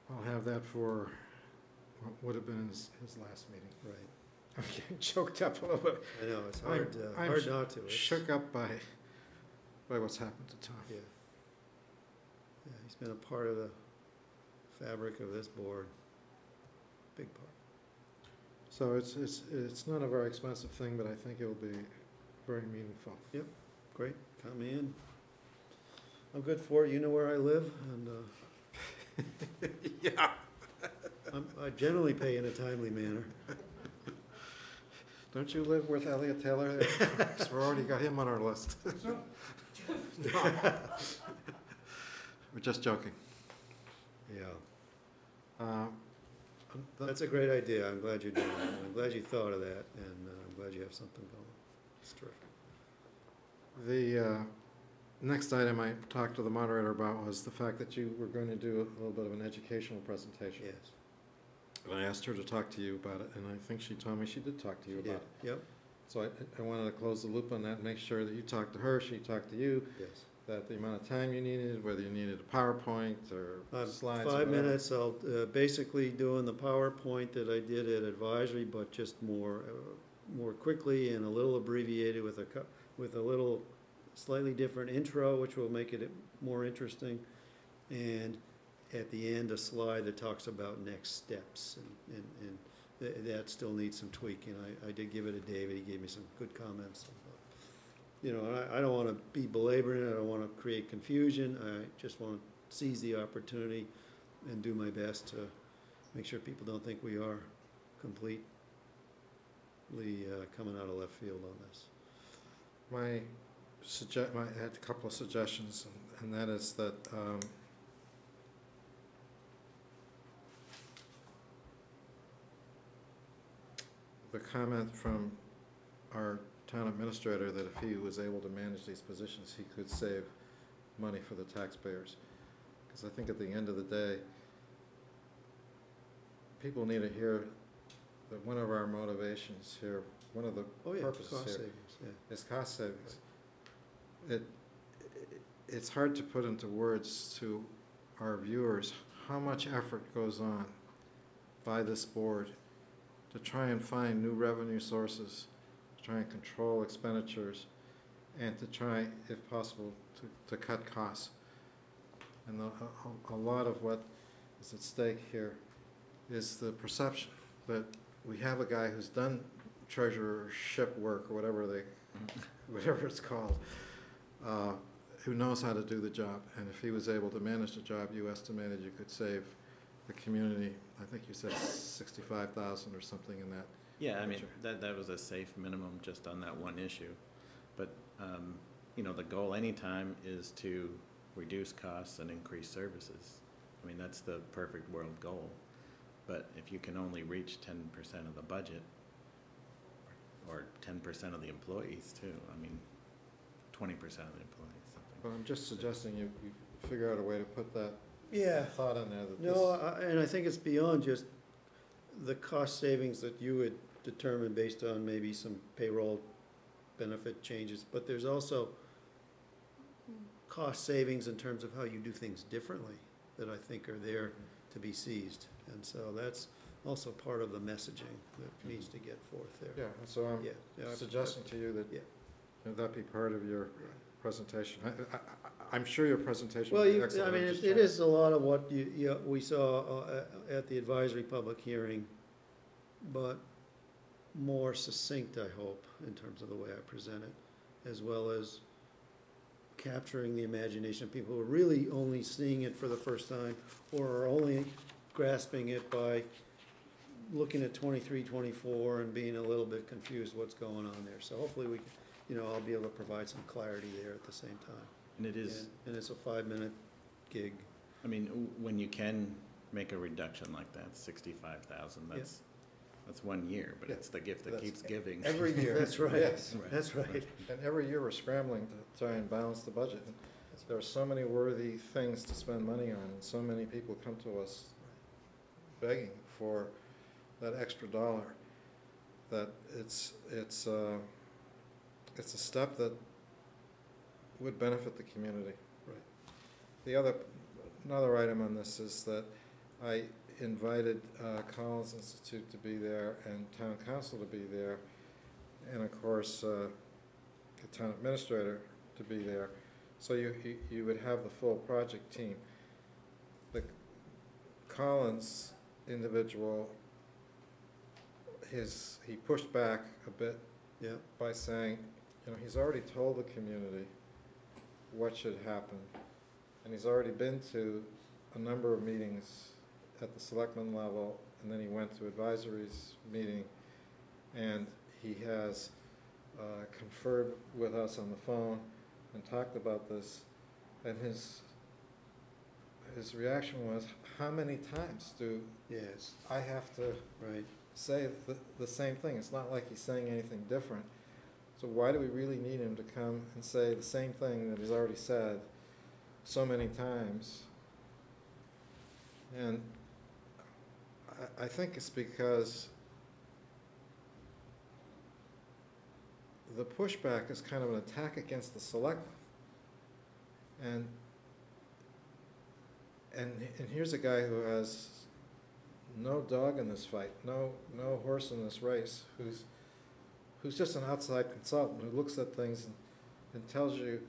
I'll have that for what would have been his last meeting. Right. I'm getting choked up a little bit. I know, it's hard not to. Shook up by what's happened to Tom. Yeah. Yeah, he's been a part of the fabric of this board. Big part. So it's not a very expensive thing, but I think it'll be very meaningful. Yep, great, count me in. I'm good for it, you know where I live, and, Yeah. I generally pay in a timely manner. Don't you live with Elliot Taylor? 'Cause we already got him on our list. So, We're just joking. Yeah. The- That's a great idea, I'm glad you're doing that, I'm glad you thought of that, and I'm glad you have something going. It's terrific. The next item I talked to the moderator about was the fact that you were going to do a little bit of an educational presentation. Yes. And I asked her to talk to you about it, and I think she told me she did talk to you She about did. it. Yep, So I wanted to close the loop on that, and make sure that you talked to her, she talked to you, yes. that the amount of time you needed, whether you needed a PowerPoint or slides. or 5 whatever. minutes, I'll, basically doing the PowerPoint that I did at advisory, but just more quickly and a little abbreviated with with a little slightly different intro, which will make it more interesting. And at the end, a slide that talks about next steps, and that still needs some tweaking. I did give it to David, he gave me some good comments. You know, I don't want to be belaboring it, I don't want to create confusion, I just want to seize the opportunity and do my best to make sure people don't think we are completely coming out of left field on this. I had a couple of suggestions, and that is that the comment from our town administrator that if he was able to manage these positions, he could save money for the taxpayers. Because I think at the end of the day, people need to hear that one of our motivations here, one of the purposes Cost here, savings, yeah. is cost savings. It's hard to put into words to our viewers how much effort goes on by this board to try and find new revenue sources, to try and control expenditures, and to try, if possible, to cut costs. And a lot of what is at stake here is the perception that we have a guy who's done treasurership work, or whatever it's called, who knows how to do the job. And if he was able to manage the job, you estimated you could save the community, I think you said 65,000 or something in that. Yeah, I mean, nature. that was a safe minimum just on that one issue. But, you know, the goal anytime is to reduce costs and increase services. I mean, that's the perfect world goal. But if you can only reach 10% of the budget, or 10% of the employees too, I mean, 20% of the employees, something. But I'm just suggesting you figure out a way to put that Yeah. thought in there that No, and I think it's beyond just the cost savings that you would determine based on maybe some payroll benefit changes, but there's also cost savings in terms of how you do things differently that I think are there to be seized. And so that's also part of the messaging that needs to get forth there. Yeah, so I'm Yeah, suggesting to you that Yeah. that be part of your presentation. I'm sure your presentation Well, will be excellent. I mean, I'm just it trying- is a lot of what we saw at the advisory public hearing, but more succinct, I hope, in terms of the way I present it, as well as capturing the imagination of people who are really only seeing it for the first time, or are only grasping it by looking at 23, 24 and being a little bit confused what's going on there. So hopefully we can, I'll be able to provide some clarity there at the same time. And it is, And it's a 5-minute gig. I mean, when you can make a reduction like that, 65,000, that's 1 year, but Yeah. it's the gift that That's keeps giving. Every year. That's right. Yes. Right. That's right. And every year we're scrambling to try and balance the budget. And there are so many worthy things to spend money on, and so many people come to us begging for that extra dollar, that it's a step that would benefit the community. Right. Another item on this is that I invited Collins Institute to be there and town council to be there, and of course the town administrator to be there. So you would have the full project team. The Collins individual, he pushed back a bit by saying, he's already told the community what should happen, And he's already been to a number of meetings at the selectmen level, and then he went to advisories meeting, and he has conferred with us on the phone and talked about this, and his reaction was, how many times do Yes, I have to right. say the same thing? It's not like he's saying anything different. So why do we really need him to come and say the same thing that he's already said so many times? And I think it's because the pushback is kind of an attack against the selectmen. And here's a guy who has no dog in this fight, no horse in this race, who's just an outside consultant who looks at things and tells you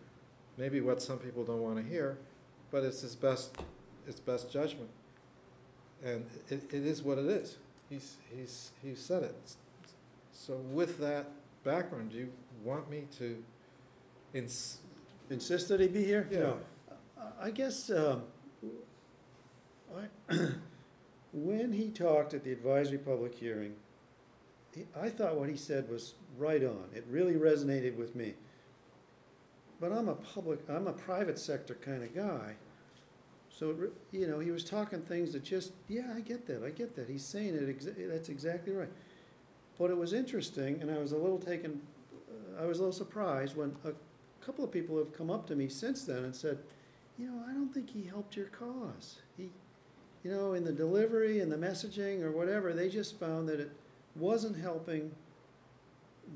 maybe what some people don't want to hear, but it's his best judgment. And it is what it is. He's said it. So with that background, do you want me to Insist that he be here? Yeah. No. I guess, when he talked at the advisory public hearing, I thought what he said was right on. It really resonated with me. But I'm a private sector kind of guy. So, he was talking things that just, yeah, I get that. He's saying it, that's exactly right. But it was interesting, and I was a little surprised when a couple of people have come up to me since then and said, I don't think he helped your cause. He, in the delivery and the messaging or whatever, they just found that it wasn't helping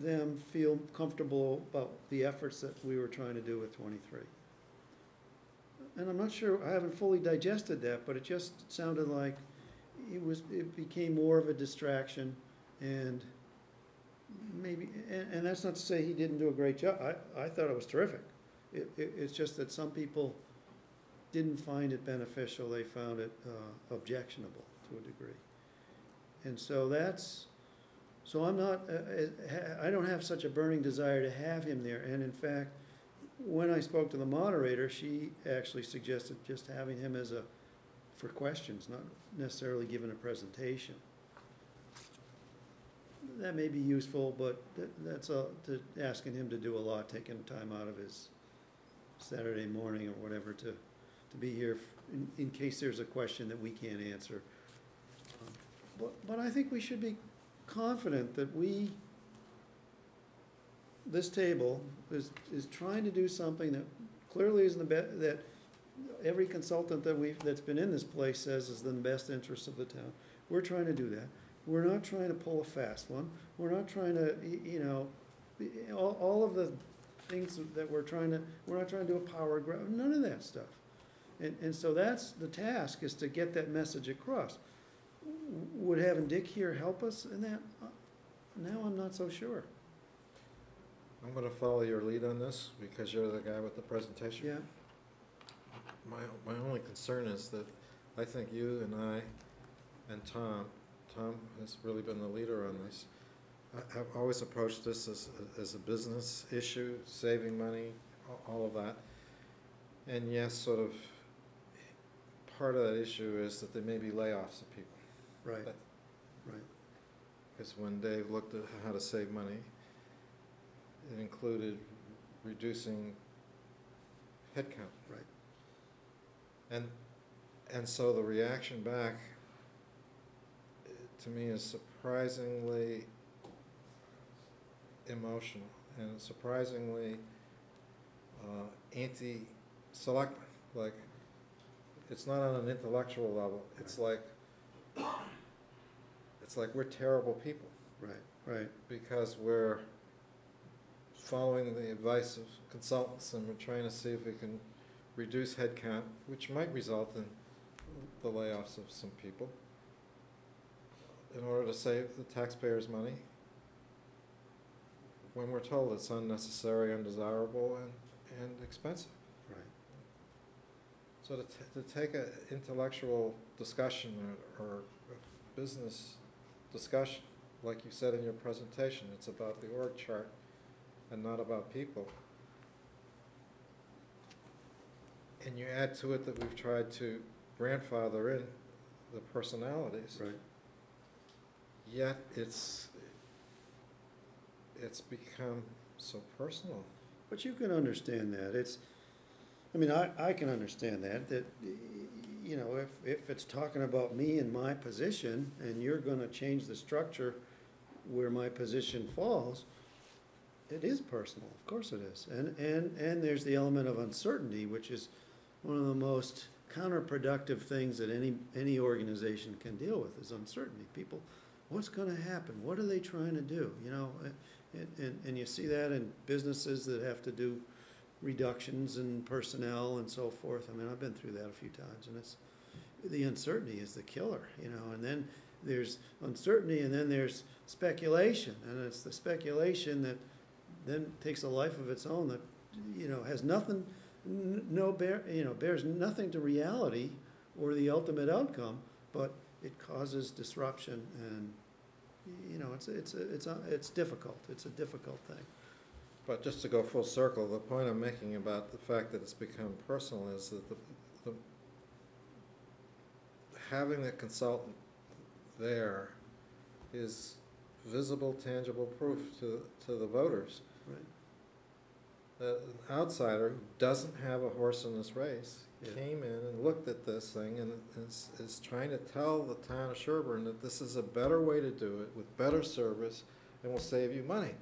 them feel comfortable about the efforts that we were trying to do with 23. And I'm not sure, I haven't fully digested that, but it just sounded like it became more of a distraction, and maybe, and that's not to say he didn't do a great job. I thought it was terrific. It's just that some people didn't find it beneficial. They found it objectionable to a degree. And so I'm not, I don't have such a burning desire to have him there. And in fact, when I spoke to the moderator, she actually suggested just having him for questions, not necessarily giving a presentation. That may be useful, but that's asking him to do a lot, taking time out of his Saturday morning or whatever to be here in case there's a question that we can't answer. But I think we should be confident that this table is trying to do something that clearly is that every consultant that's been in this place says is in the best interest of the town. We're trying to do that. We're not trying to pull a fast one. We're not trying to, all of the things that we're not trying to do a power grab, none of that stuff. And so that's the task, is to get that message across. Would having Dick here help us in that? Now I'm not so sure. I'm going to follow your lead on this because you're the guy with the presentation. Yeah. My only concern is that I think you and I and Tom has really been the leader on this. I've always approached this as a business issue, saving money, all of that. And yes, sort of part of that issue is that there may be layoffs of people. Right. Right. Because when Dave looked at how to save money, it included reducing headcount. Right. And so the reaction back to me is surprisingly emotional and surprisingly anti-selectmen. Like, it's not on an intellectual level. It's like we're terrible people. Right. Right. Because we're following the advice of consultants and we're trying to see if we can reduce headcount, which might result in the layoffs of some people, in order to save the taxpayers' money, when we're told it's unnecessary, undesirable, and expensive. Right. So to take an intellectual discussion or a business discussion, like you said in your presentation, it's about the org chart and not about people. And you add to it that we've tried to grandfather in the personalities. Right. Yet it's become so personal. But you can understand that. I can understand that, you know, if it's talking about me and my position, and you're gonna change the structure where my position falls, it is personal, of course it is. And there's the element of uncertainty, which is one of the most counterproductive things that any organization can deal with, is uncertainty. People, what's gonna happen? What are they trying to do? You know, and you see that in businesses that have to do reductions in personnel and so forth. I mean, I've been through that a few times, and the uncertainty is the killer, you know. And then there's uncertainty, and then there's speculation, and it's the speculation that then takes a life of its own that, you know, has nothing, bears nothing to reality or the ultimate outcome, but it causes disruption, and, you know, it's difficult. It's a difficult thing. But just to go full circle, the point I'm making about the fact that it's become personal is that the having the consultant there is visible, tangible proof to the voters. Right. An outsider who doesn't have a horse in this race Yeah. came in and looked at this thing and is trying to tell the town of Sherborn that this is a better way to do it with better service and will save you money.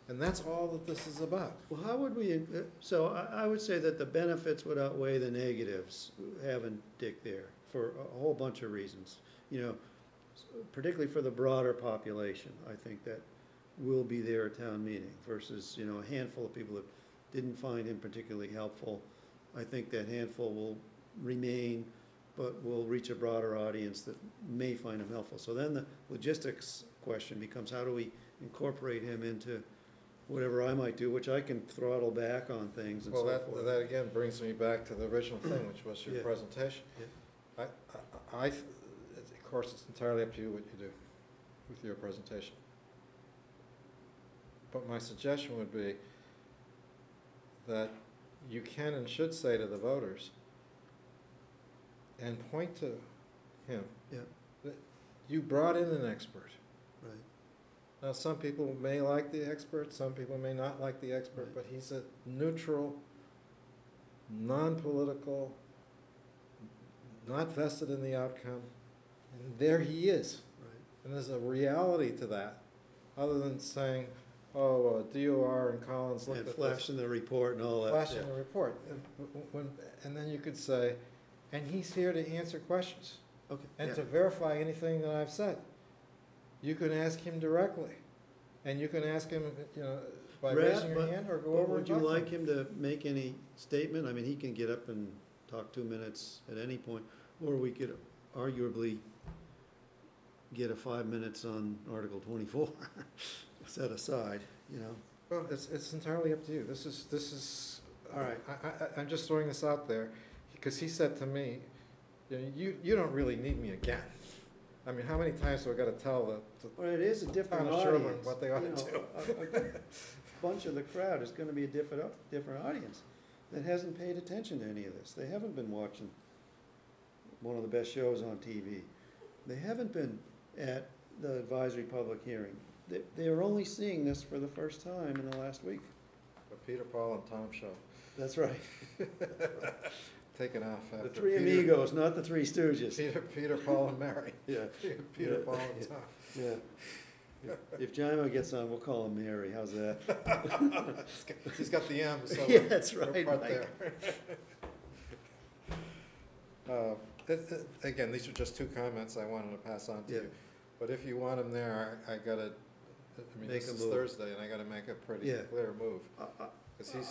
And that's all that this is about. Well, how would we, so I would say that the benefits would outweigh the negatives, having Dick there, for a whole bunch of reasons. You know, particularly for the broader population, I think that will be there at town meeting versus, you know, a handful of people that didn't find him particularly helpful. I think that handful will remain, but will reach a broader audience that may find him helpful. So then the logistics question becomes, how do we incorporate him into whatever I might do, which I can throttle back on things and so Well, forth. that again brings me back to the original thing, which was your Yeah. presentation. Yeah. Of course, it's entirely up to you what you do with your presentation. But my suggestion would be that you can and should say to the voters and point to him Yeah. that you brought in an expert. Right. Now, some people may like the expert, some people may not like the expert, Right. but he's a neutral, non-political, not vested in the outcome, and there he is. Right. And there's a reality to that, other than saying, oh, DOR and Collins looked And at flashing the report and all that. flashing the report. And then you could say, and he's here to answer questions Okay. and Yeah. to verify anything that I've said. You can ask him directly, and you can ask him, you know, by raising your hand or go But over and would you talk to like him to make any statement? I mean, he can get up and talk 2 minutes at any point, or we could arguably get a 5 minutes on Article 24 set aside, you know? Well, it's entirely up to you. This is. All right. I'm just throwing this out there, because he said to me, you don't really need me again. I mean, how many times do I gotta tell the But it is a different town of Sherborn audience. what they ought You to know, a good bunch of the crowd is gonna be a different audience that hasn't paid attention to any of this. They haven't been watching one of the best shows on TV. They haven't been at the advisory public hearing. They are only seeing this for the first time in the last week. the Peter, Paul, and Tom show. That's right. Taken off after. The three amigos, not the three stooges. Peter, Paul, and Mary. Yeah. Peter, Yeah. Paul, and Tom. Yeah. If Jimo gets on, we'll call him Mary. How's that? He's got the M, so. Yeah, that's we're right, part Mike. there. Again, these are just two comments I wanted to pass on to Yeah. you. But if you want them there, I gotta, I mean, Make this a is move. Thursday, and I gotta make a pretty Yeah. clear move. Because he's,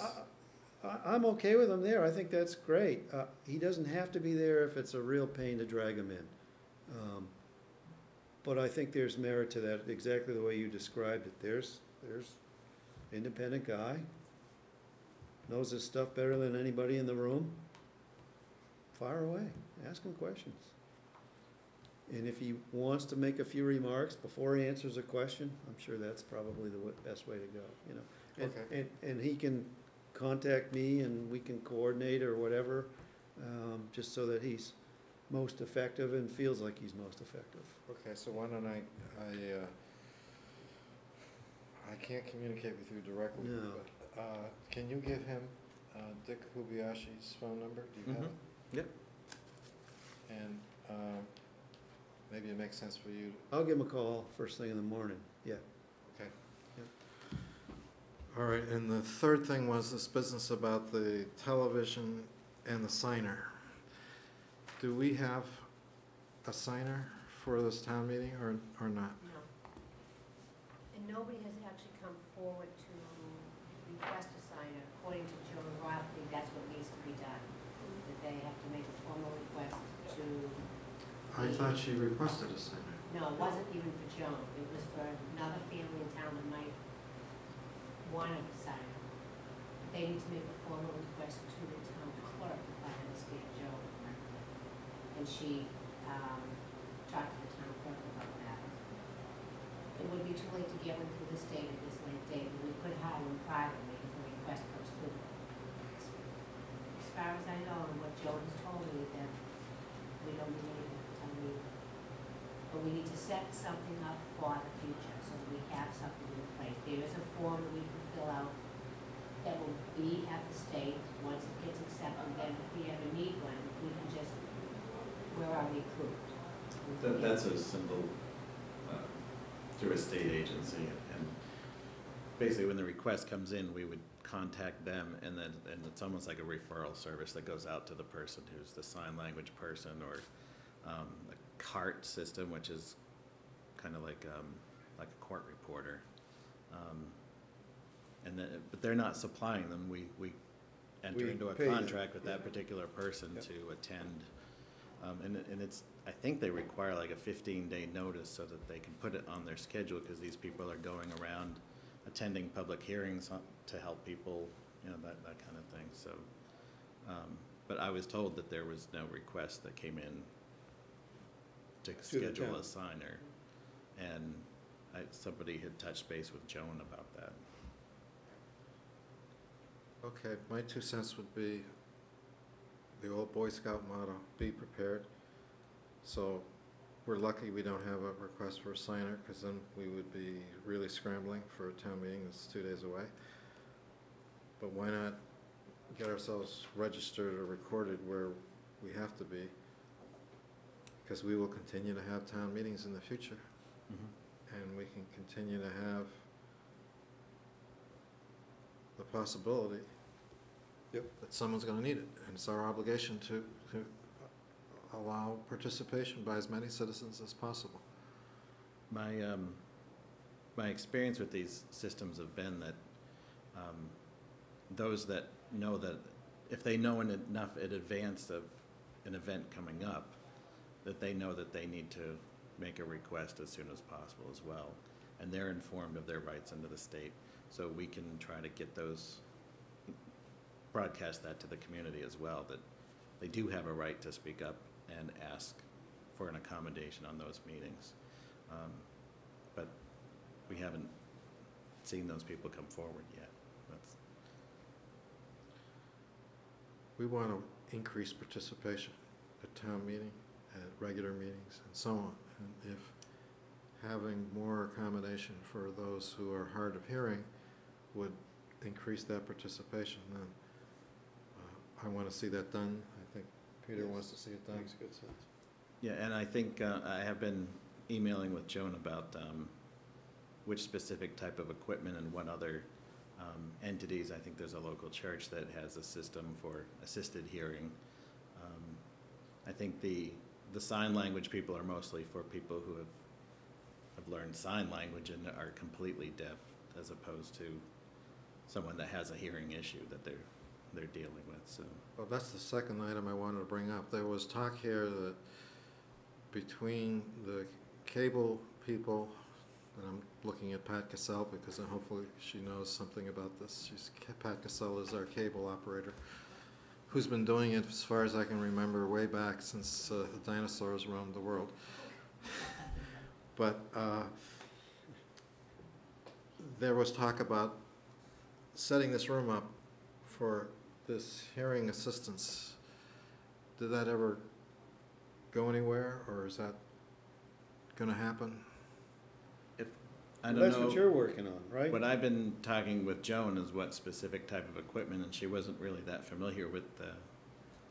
I'm okay with him there. I think that's great. He doesn't have to be there if it's a real pain to drag him in. But I think there's merit to that, exactly the way you described it. There's independent guy, knows his stuff better than anybody in the room. Fire away, ask him questions. And if he wants to make a few remarks before he answers a question, I'm sure that's probably the best way to go, you know. Okay. And he can contact me and we can coordinate or whatever, just so that he's most effective and feels like he's most effective. Okay, so why don't I can't communicate with you directly. No. But, can you give him Dick Kubayashi's phone number? Do you have it? Yep. And maybe it makes sense for you. I'll give him a call first thing in the morning, yeah. Okay. All right, and the third thing was this business about the television and the signer. Do we have a signer for this town meeting or not? No. And nobody has actually come forward to request a signer. According to Joe and Rob, I think that's what needs to be done. That they have to make a formal request to. I thought she requested a signer. No, it wasn't even for Joan. It was for another family in town that might want a signer. They need to make a formal request to the town clerk, if I understand Joan correctly. And she talked to the town clerk about that. It would be too late to get one through the state at this late date, but we could hire one privately if the request comes through. As far as I know, and what Joan has told me, that we don't need anything to tell me. But we need to set something up for the future, so that we have something in place. There is a form that we can fill out that will be at the state. Once it gets accepted, then if we ever need one, we can just, we're already approved. That's a simple, through a state agency, and basically when the request comes in, we would contact them, and it's almost like a referral service that goes out to the person who's the sign language person, or a CART system, which is kind of like a court reporter. But they're not supplying them. We enter We into a pay them. contract with that particular person to attend. And it's, I think they require like a 15-day notice so that they can put it on their schedule, because these people are going around attending public hearings to help people, that kind of thing. So, but I was told that there was no request that came in to the schedule town. a signer, and somebody had touched base with Joan about that. Okay, my 2 cents would be the old Boy Scout motto, be prepared. So we're lucky we don't have a request for a signer, because then we would be really scrambling for a town meeting that's 2 days away. But why not get ourselves registered or recorded where we have to be? Because we will continue to have town meetings in the future. And we can continue to have the possibility that someone's going to need it. And it's our obligation to allow participation by as many citizens as possible. My experience with these systems have been that those that know that if they know enough in advance of an event coming up, that they know that they need to make a request as soon as possible as well. And they're informed of their rights under the state. So we can try to get those, broadcast that to the community as well, that they do have a right to speak up and ask for an accommodation on those meetings. But we haven't seen those people come forward yet. We want to increase participation at town meeting, at regular meetings, and so on. And if having more accommodation for those who are hard of hearing would increase that participation, then I want to see that done. I think Peter wants to see it done. Makes good sense. Yeah, and I think I have been emailing with Joan about which specific type of equipment and what other entities. I think there's a local church that has a system for assisted hearing. I think the sign language people are mostly for people who have learned sign language and are completely deaf, as opposed to someone that has a hearing issue that they're dealing with. So. Well, that's the second item I wanted to bring up. There was talk here that between the cable people, and I'm looking at Pat Cassell because hopefully she knows something about this. Pat Cassell is our cable operator, who's been doing it as far as I can remember way back since the dinosaurs roamed the world. But there was talk about setting this room up for this hearing assistance, did that ever go anywhere, or is that gonna happen? I don't That's know. what you're working on, right? What I've been talking with Joan is what specific type of equipment, and she wasn't really that familiar with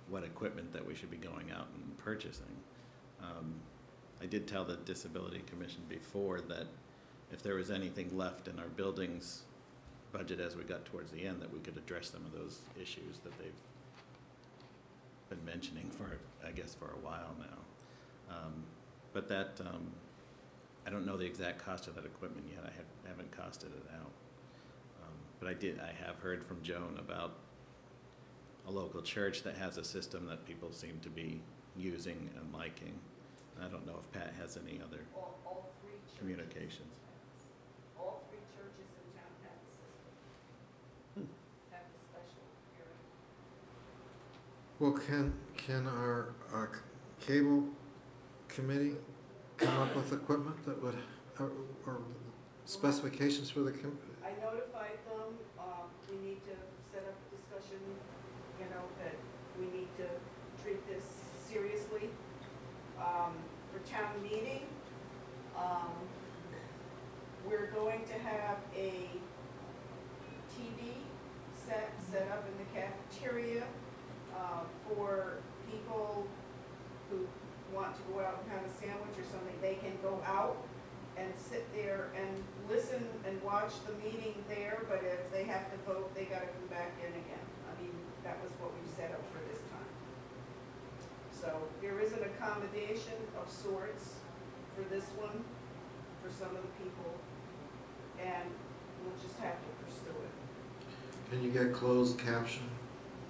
what equipment that we should be going out and purchasing. I did tell the Disability Commission before that if there was anything left in our buildings budget as we got towards the end, that we could address some of those issues that they've been mentioning for, I guess, for a while now. But that, I don't know the exact cost of that equipment yet. I haven't costed it out. But I have heard from Joan about a local church that has a system that people seem to be using and liking. And I don't know if Pat has any other All three churches. communications. All three churches in town have the system. Have the special hearing. Well, can our cable committee come up with equipment that would, or specifications for the I notified them, we need to set up a discussion, you know, that we need to treat this seriously. For town meeting, we're going to have a TV set up in the cafeteria, for people who want to go out and have a sandwich or something. They can go out and sit there and listen and watch the meeting there, but if they have to vote, they gotta come back in again. I mean, that was what we've set up for this time. So there is an accommodation of sorts for this one, for some of the people, and we'll just have to pursue it. Can you get closed caption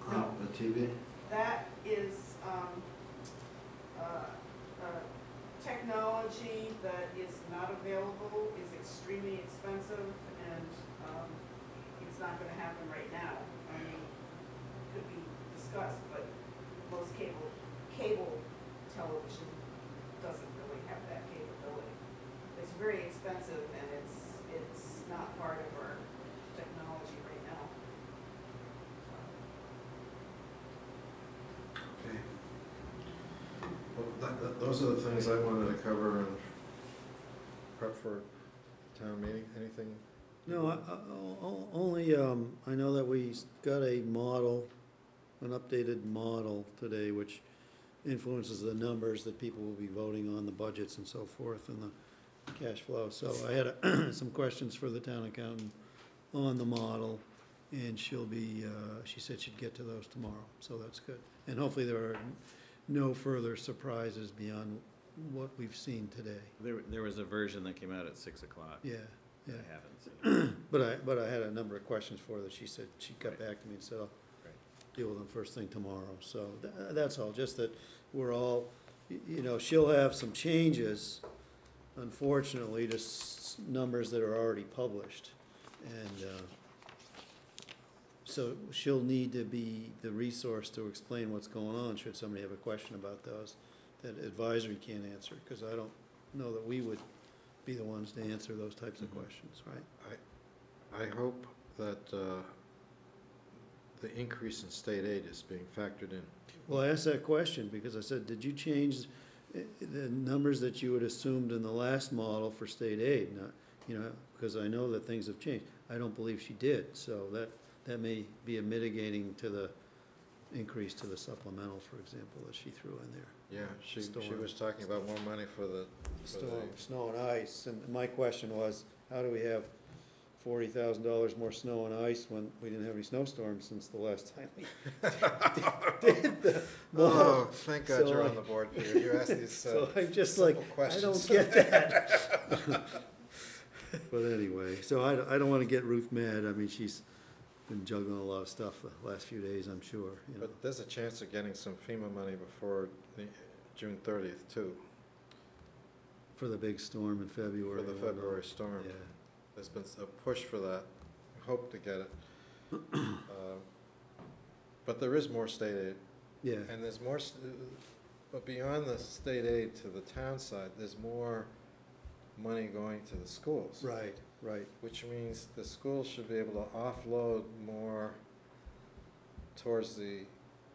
on the TV? That is, technology that is not available, is extremely expensive, and, it's not gonna happen right now. I mean, could be discussed, but most cable television doesn't really have that capability. It's very expensive, and it's not part of our technology right now. Okay. Well, those are the things I wanted to cover and prep for town meeting. Anything? No, only, I know that we got a model, an updated model today, which influences the numbers that people will be voting on, the budgets and so forth, and the cash flow. So I had some questions for the town accountant on the model, and she'll be, she said she'd get to those tomorrow, so that's good. And hopefully there are no further surprises beyond what we've seen today. There was a version that came out at 6 o'clock. Yeah, yeah. I haven't seen. But I had a number of questions for her that she said, she got back to me and said, I'll deal with them first thing tomorrow. So that's all, just that we're all, you know, she'll have some changes, unfortunately, to numbers that are already published. And so she'll need to be the resource to explain what's going on, should somebody have a question about those that advisory can't answer, because I don't know that we would be the ones to answer those types of questions, right? I hope that the increase in state aid is being factored in. Well, I asked that question because I said, did you change the numbers that you had assumed in the last model for state aid? Not, you know, because I know that things have changed. I don't believe she did, so that may be a mitigating to the increase to the supplemental, for example, that she threw in there. Yeah, she Storm. was talking about more money for the Snow and ice, and my question was, how do we have $40,000 more snow and ice when we didn't have any snowstorms since the last time we did the Oh, thank God So you're I- on the board, Peter. You asked these So I'm just simple like, I questions. don't get that. But anyway, so I don't wanna get Ruth mad. I mean, she's been juggling a lot of stuff the last few days, I'm sure, you know. But there's a chance of getting some FEMA money before June 30th too, For the big storm in February. for the and whatnot. February storm. Yeah. There's been a push for that. Hope to get it. But there is more state aid. Yeah, And there's more, but beyond the state aid to the town side, there's more money going to the schools. right, Which means the schools should be able to offload more towards the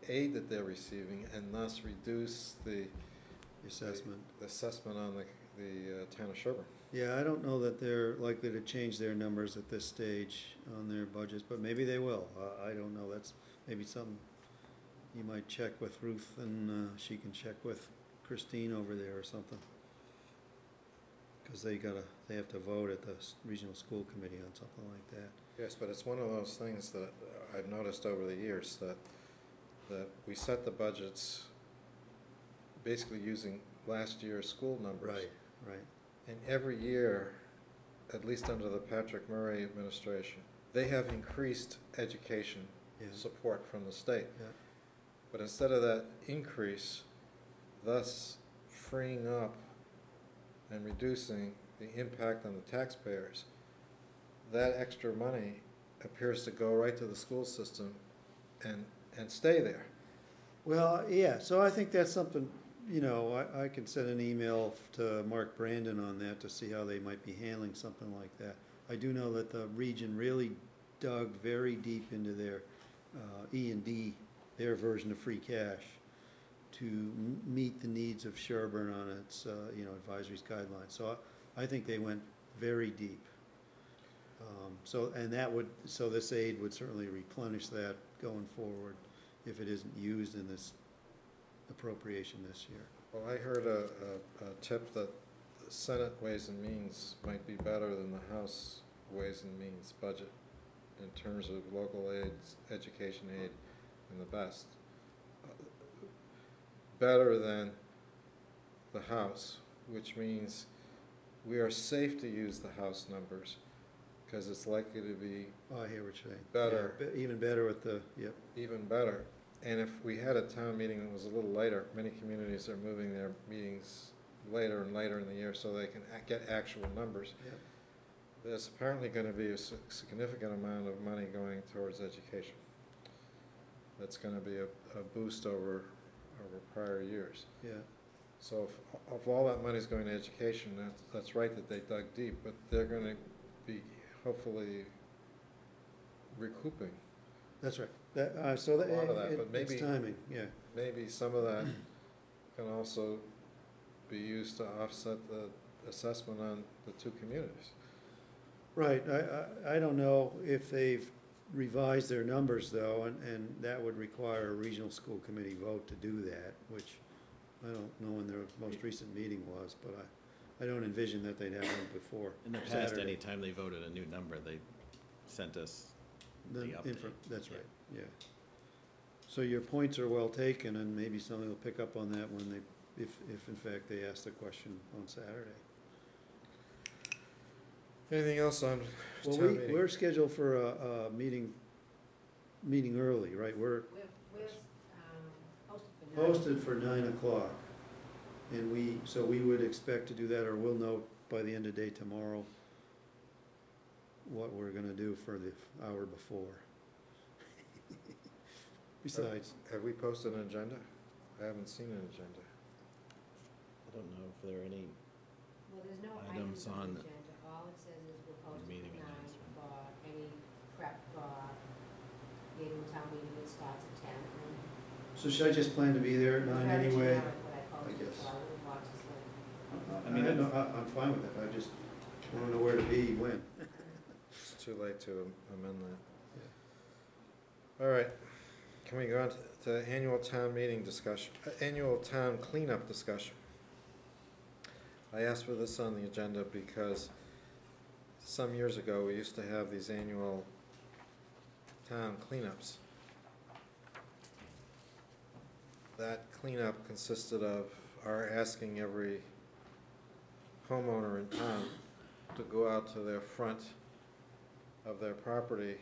aid that they're receiving and thus reduce the Assessment. assessment on the town of Sherborn. Yeah, I don't know that they're likely to change their numbers at this stage on their budgets, but maybe they will. I don't know. That's maybe something you might check with Ruth, and she can check with Christine over there or something. Because they have to vote at the regional school committee on something like that. Yes, but it's one of those things that I've noticed over the years, that we set the budgets basically using last year's school numbers. Right, right. And every year, at least under the Patrick Murray administration, they have increased education Yeah. support from the state. Yeah. But instead of that increase, thus freeing up and reducing the impact on the taxpayers, that extra money appears to go right to the school system and stay there. Well, yeah, so I think that's something, you know, I can send an email to Mark Brandon on that to see how they might be handling something like that. I do know that the region really dug very deep into their E&D, their version of free cash, to meet the needs of Sherborn on its, advisories guidelines. So I think they went very deep. So this aid would certainly replenish that going forward if it isn't used in this appropriation this year. Well, I heard a tip that the Senate Ways and Means might be better than the House Ways and Means budget in terms of local aids, education aid, and the best. Better than the House, which means we are safe to use the House numbers because it's likely to be Oh, I hear what you're saying. better. Yeah, even better with the, yep. Even better. And if we had a town meeting that was a little later, many communities are moving their meetings later and later in the year so they can get actual numbers. Yep. There's apparently going to be a significant amount of money going towards education. That's going to be a boost over prior years. Yeah. So if all that money's going to education, that's right that they dug deep, but they're going to be hopefully recouping. That's right. That, so that, A lot of that, but it's maybe- timing, yeah. Maybe some of that can also be used to offset the assessment on the two communities. Right, I don't know if they've revised their numbers though, and that would require a regional school committee vote to do that, which I don't know when their most recent meeting was, but I don't envision that they'd have one before In the past, Saturday. anytime they voted a new number, they sent us the update. That's Yeah. right, yeah. So your points are well taken, and maybe somebody will pick up on that when they, if in fact they ask the question on Saturday. Anything else on Well, town meeting? we're scheduled for a meeting early, right? We're We're posted for 9. posted for 9 o'clock. And we would expect to do that, or we'll know by the end of the day tomorrow what we're gonna do for the hour before. Besides, Have we posted an agenda? I haven't seen an agenda. I don't know if there are any, Well, there's no items items on on the agenda. All it says is we're posted meeting for 9 announcement. for any prep for the annual town meeting that starts at 10. so should I just plan to be there at 9 It's very anyway? generic what I posted, guess. so I wouldn't watch this later. I mean, I'm fine with it, I just wanna know where to be when. It's too late to amend that. All right, can we go on to annual town meeting discussion, annual town cleanup discussion? I asked for this on the agenda because some years ago, we used to have these annual town cleanups. That cleanup consisted of our asking every homeowner in town to go out to their front of their property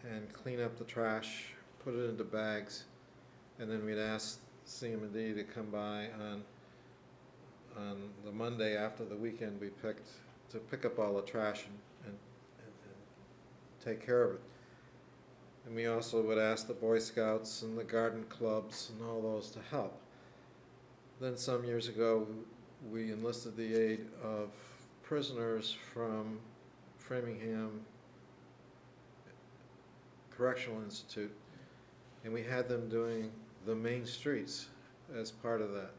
and clean up the trash, put it into bags, and then we'd ask Cmte to come by on the Monday after the weekend we picked, to pick up all the trash and take care of it. And we also would ask the Boy Scouts and the garden clubs and all those to help. Then some years ago, we enlisted the aid of prisoners from Framingham Correctional Institute and we had them doing the main streets as part of that.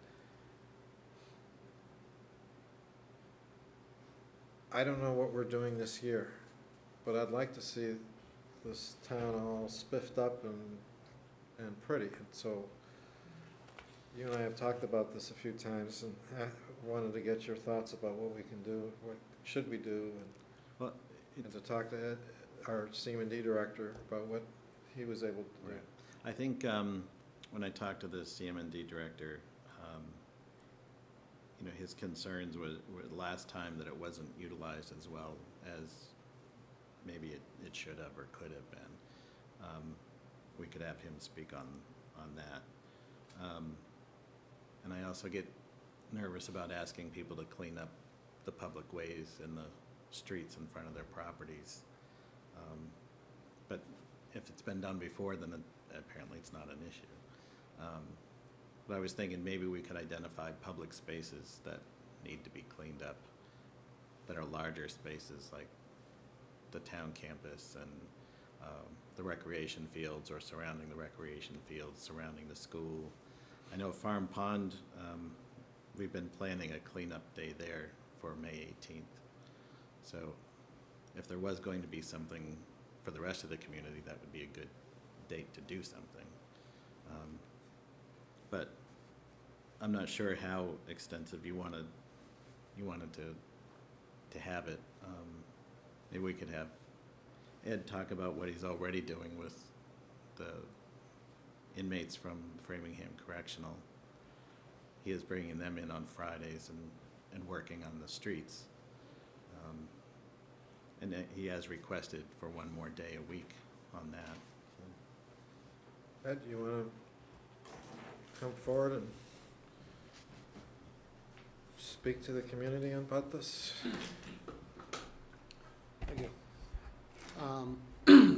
I don't know what we're doing this year, but I'd like to see this town all spiffed up and pretty. And so you and I have talked about this a few times, and I wanted to get your thoughts about what we can do, what should we do, Well, and to talk to Ed, our Cmte director, about what he was able to do. Right. I think when I talked to the CMND director, you know, his concerns were last time that it wasn't utilized as well as maybe it should have or could have been. We could have him speak on that. And I also get nervous about asking people to clean up the public ways and the streets in front of their properties. But if it's been done before, then apparently it's not an issue. But I was thinking maybe we could identify public spaces that need to be cleaned up, that are larger spaces like the town campus and the recreation fields or surrounding the recreation fields, surrounding the school. I know Farm Pond, we've been planning a cleanup day there for May 18th. So if there was going to be something for the rest of the community, that would be a good date to do something. But I'm not sure how extensive you wanted to have it. Maybe we could have Ed talk about what he's already doing with the inmates from Framingham Correctional. He is bringing them in on Fridays and working on the streets. And he has requested for one more day a week on that. Ed, you want to come forward and speak to the community about this? Thank you.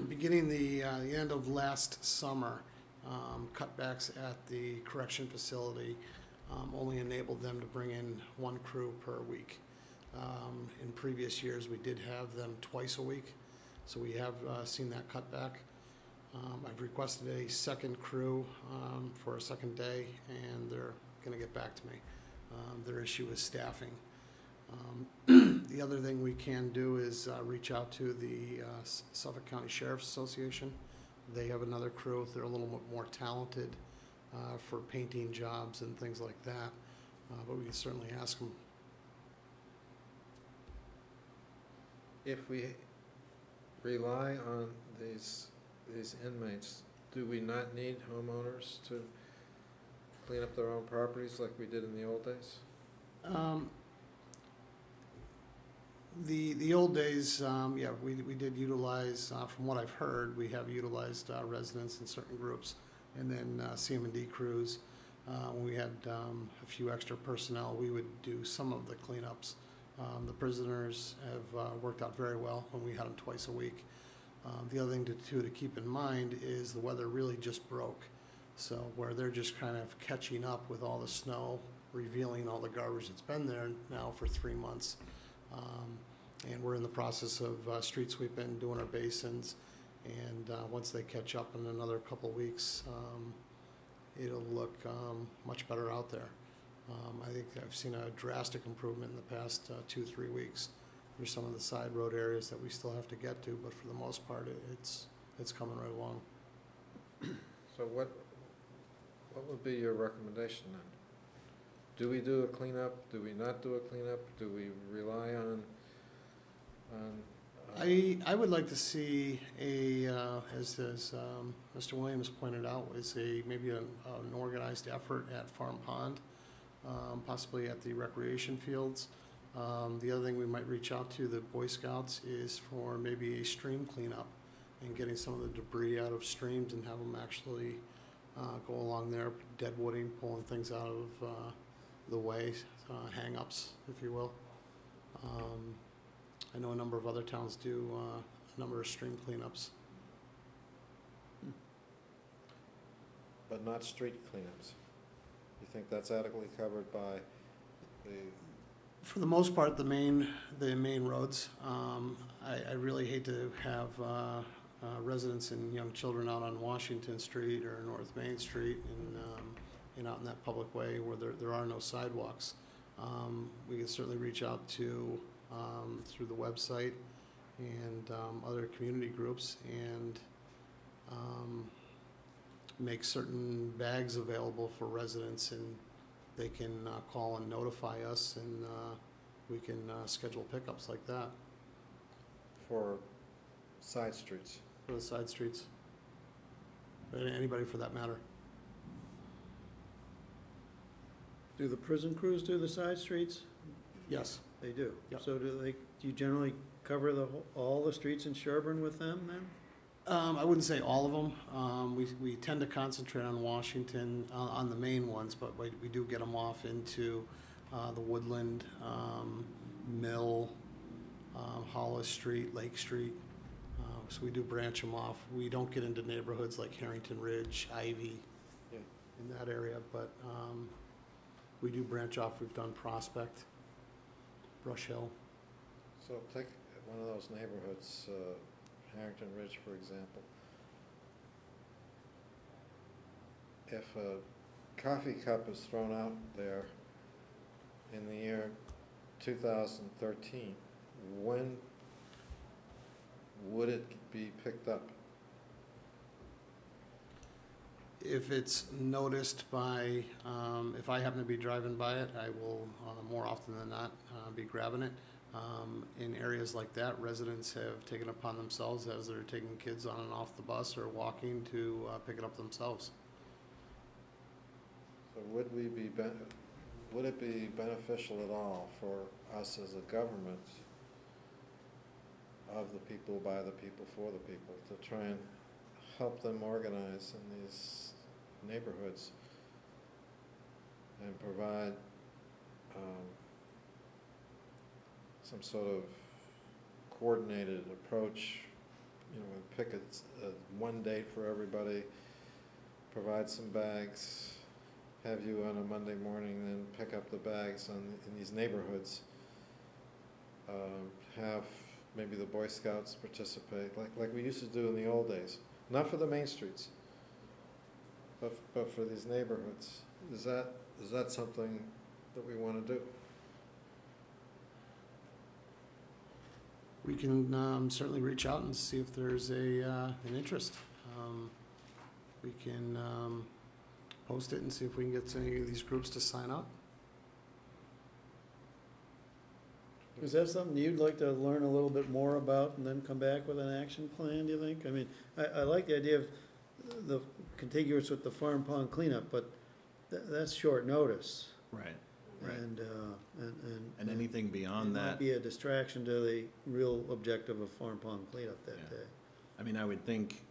Beginning the end of last summer, cutbacks at the correction facility only enabled them to bring in one crew per week. In previous years, we did have them twice a week, so we have seen that cutback. I've requested a second crew for a second day, and they're going to get back to me. Their issue is staffing. The other thing we can do is reach out to the Suffolk County Sheriff's Association. They have another crew. They're a little bit more talented for painting jobs and things like that, but we can certainly ask them. If we rely on these inmates, do we not need homeowners to clean up their own properties like we did in the old days? The old days, yeah, we did utilize, from what I've heard, we have utilized residents in certain groups, and then CM&D crews. When we had a few extra personnel, we would do some of the cleanups. The prisoners have worked out very well when we had them twice a week. The other thing to keep in mind is the weather really just broke. So where they're just kind of catching up with all the snow, revealing all the garbage that's been there now for 3 months. And we're in the process of street sweeping, doing our basins, and once they catch up in another couple of weeks, it'll look much better out there. I think I've seen a drastic improvement in the past 2-3 weeks. There's some of the side road areas that we still have to get to, but for the most part, it's coming right along. So what would be your recommendation then? Do we do a cleanup? Do we not do a cleanup? Do we rely on I would like to see a, as Mr. Williams pointed out, is maybe an organized effort at Farm Pond, possibly at the recreation fields. The other thing we might reach out to the Boy Scouts is for maybe a stream cleanup and getting some of the debris out of streams and have them actually go along there, deadwooding, pulling things out of the way, hang-ups, if you will. I know a number of other towns do a number of stream cleanups. but not street cleanups? You think that's adequately covered by the? For the most part, the main roads. I really hate to have residents and young children out on Washington Street or North Main Street and out in that public way where there are no sidewalks. We can certainly reach out to, through the website and other community groups and make certain bags available for residents, and they can call and notify us, and we can schedule pickups like that For side streets. for the side streets. Anybody for that matter. Do the prison crews do the side streets? Yes. They do. Yep. So do you generally cover all the streets in Sherborn with them then? I wouldn't say all of them. We tend to concentrate on Washington, on the main ones, but we do get them off into the Woodland, Mill, Hollis Street, Lake Street. So we do branch them off. We don't get into neighborhoods like Harrington Ridge, Ivy, Yeah. in that area, but we do branch off. We've done Prospect, Brush Hill. So take one of those neighborhoods, Harrington Ridge, for example. If a coffee cup is thrown out there in the year 2013, when would it be picked up? If it's noticed by, if I happen to be driving by it, I will, more often than not, be grabbing it. In areas like that, residents have taken upon themselves, as they're taking kids on and off the bus or walking, to pick it up themselves. So would it be beneficial at all for us as a government, of the people, by the people, for the people, to try and help them organize in these neighborhoods and provide some sort of coordinated approach, pick one date for everybody, provide some bags, have you on a Monday morning then pick up the bags in these neighborhoods, have maybe the Boy Scouts participate, like we used to do in the old days, not for the main streets, but for these neighborhoods. Is that something that we want to do? We can certainly reach out and see if there's an interest. We can post it and see if we can get any of these groups to sign up. Is that something you'd like to learn a little bit more about and then come back with an action plan, do you think? I mean, I like the idea of the contiguous with the farm pond cleanup, but that's short notice. Right, right. And anything beyond it might that, be a distraction to the real objective of farm pond cleanup that Yeah. day. I mean, I would think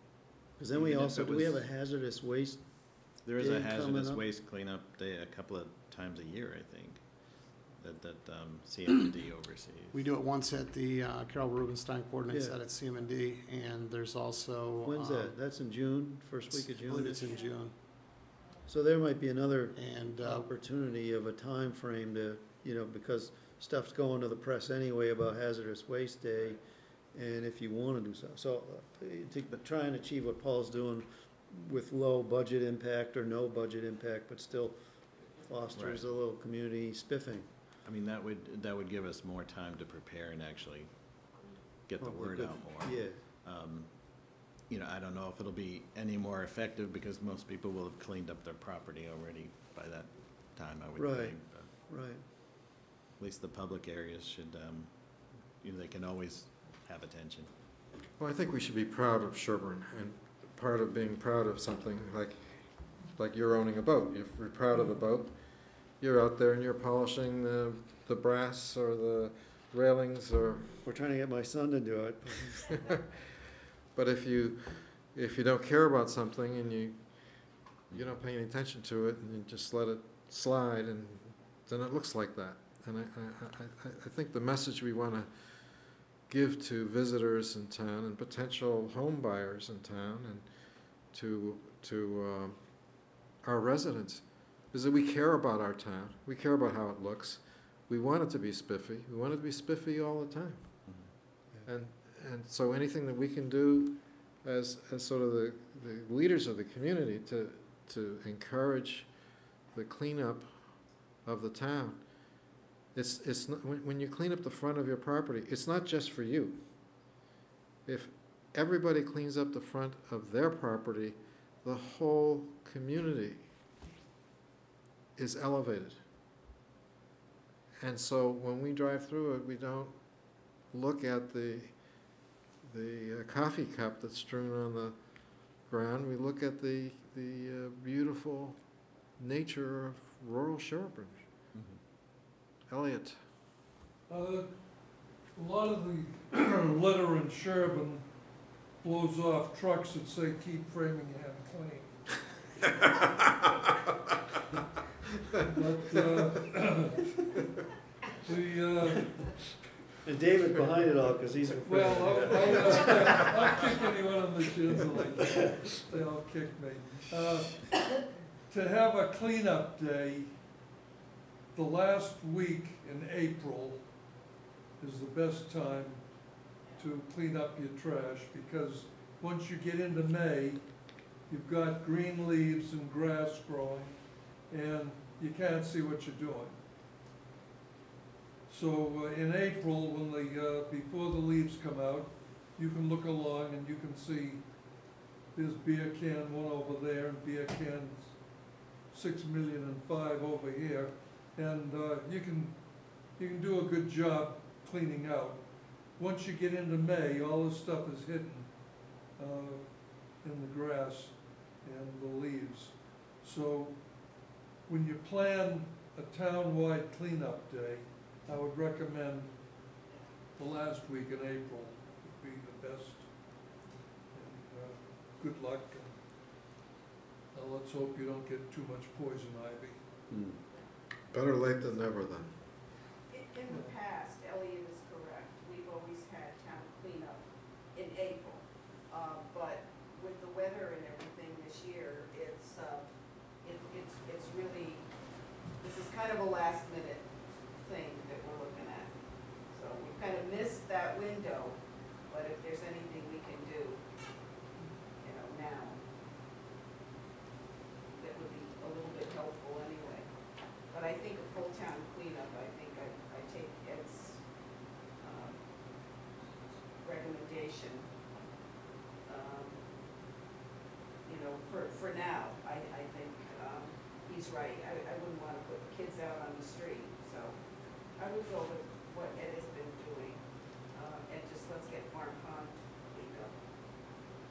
Because then we Even if also, it do we have a was- hazardous waste? there is a Day coming hazardous up. waste cleanup day a couple of times a year, I think, that CMD oversees. We do it once at the Carol Rubenstein Coordinates Yeah. Set at CMD, and there's also. When's that? That's in June, first week of I believe it's June? in June. So there might be another And opportunity of a time frame to, because stuff's going to the press anyway about hazardous waste day, and if you want to do something. So to try and achieve what Paul's doing with low budget impact or no budget impact, but still fosters a little community spiffing. I mean, that would give us more time to prepare and actually get the Probably word good. out more. Yeah, I don't know if it'll be any more effective because most people will have cleaned up their property already by that time, I would Right. think. But right. at least the public areas should, they can always have attention. Well, I think we should be proud of Sherborn, and part of being proud of something like you're owning a boat. If you're proud of the boat, you're out there and you're polishing the brass or the railings or. We're trying to get my son to do it. But if you don't care about something and you don't pay any attention to it and you just let it slide, and then it looks like that. And I think the message we want to give to visitors in town and potential home buyers in town and to our residents is that we care about our town. We care about how it looks. We want it to be spiffy. We want it to be spiffy all the time. And so anything that we can do as sort of the leaders of the community to encourage the cleanup of the town. It's not, when you clean up the front of your property, it's not just for you. If everybody cleans up the front of their property, the whole community is elevated. And so when we drive through it, we don't look at the coffee cup that's strewn on the ground. We look at the beautiful nature of rural Sherborn. Elliot. A lot of the litter in Sherborn blows off trucks that say, "Keep Framingham clean." But And David behind it all, because he's. well, I'll kick anyone on the shins like that. They all kick me. To have a cleanup day, the last week in April is the best time to clean up your trash, because once you get into May, you've got green leaves and grass growing, and you can't see what you're doing. So in April, when before the leaves come out, you can look along and you can see there's beer can 1 over there and beer can 6,000,005 over here, and you can do a good job cleaning out. Once you get into May, all this stuff is hidden in the grass and the leaves. So when you plan a town-wide cleanup day, I would recommend the last week in April would be the best. And good luck, and let's hope you don't get too much poison ivy. Better late than never then. In the past, Elliot is correct, we've always had town cleanup in April. But with the weather and everything this year, it's really, this is kind of a last minute thing that we're looking at. So we've kind of missed that window, but if there's anything we can do, now, that would be a little bit helpful anyway. But I think a full town cleanup, I think I take Ed's recommendation. For now, I think he's right. I wouldn't want to put kids out on the street, so I would go with what Ed has been doing, and just let's get Farm Pond cleaned up.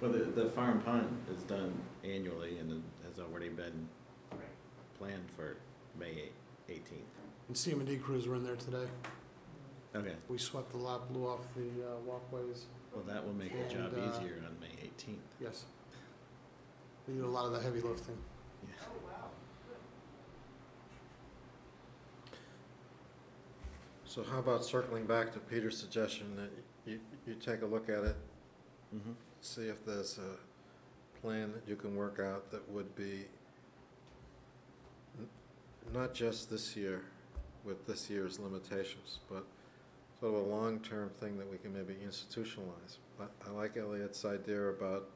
Well, the farm pond is done annually and has already been planned for May 18th. And Cmte crews were in there today. Okay. We swept the lot, blew off the walkways. Well, that will make the job And, easier on May 18th. Yes. We did a lot of the heavy lifting. Yeah. Oh, wow, good. So how about circling back to Peter's suggestion that you take a look at it, Mm-hmm. see if there's a plan that you can work out that would be not just this year with this year's limitations, but sort of a long-term thing that we can maybe institutionalize. I like Elliot's idea about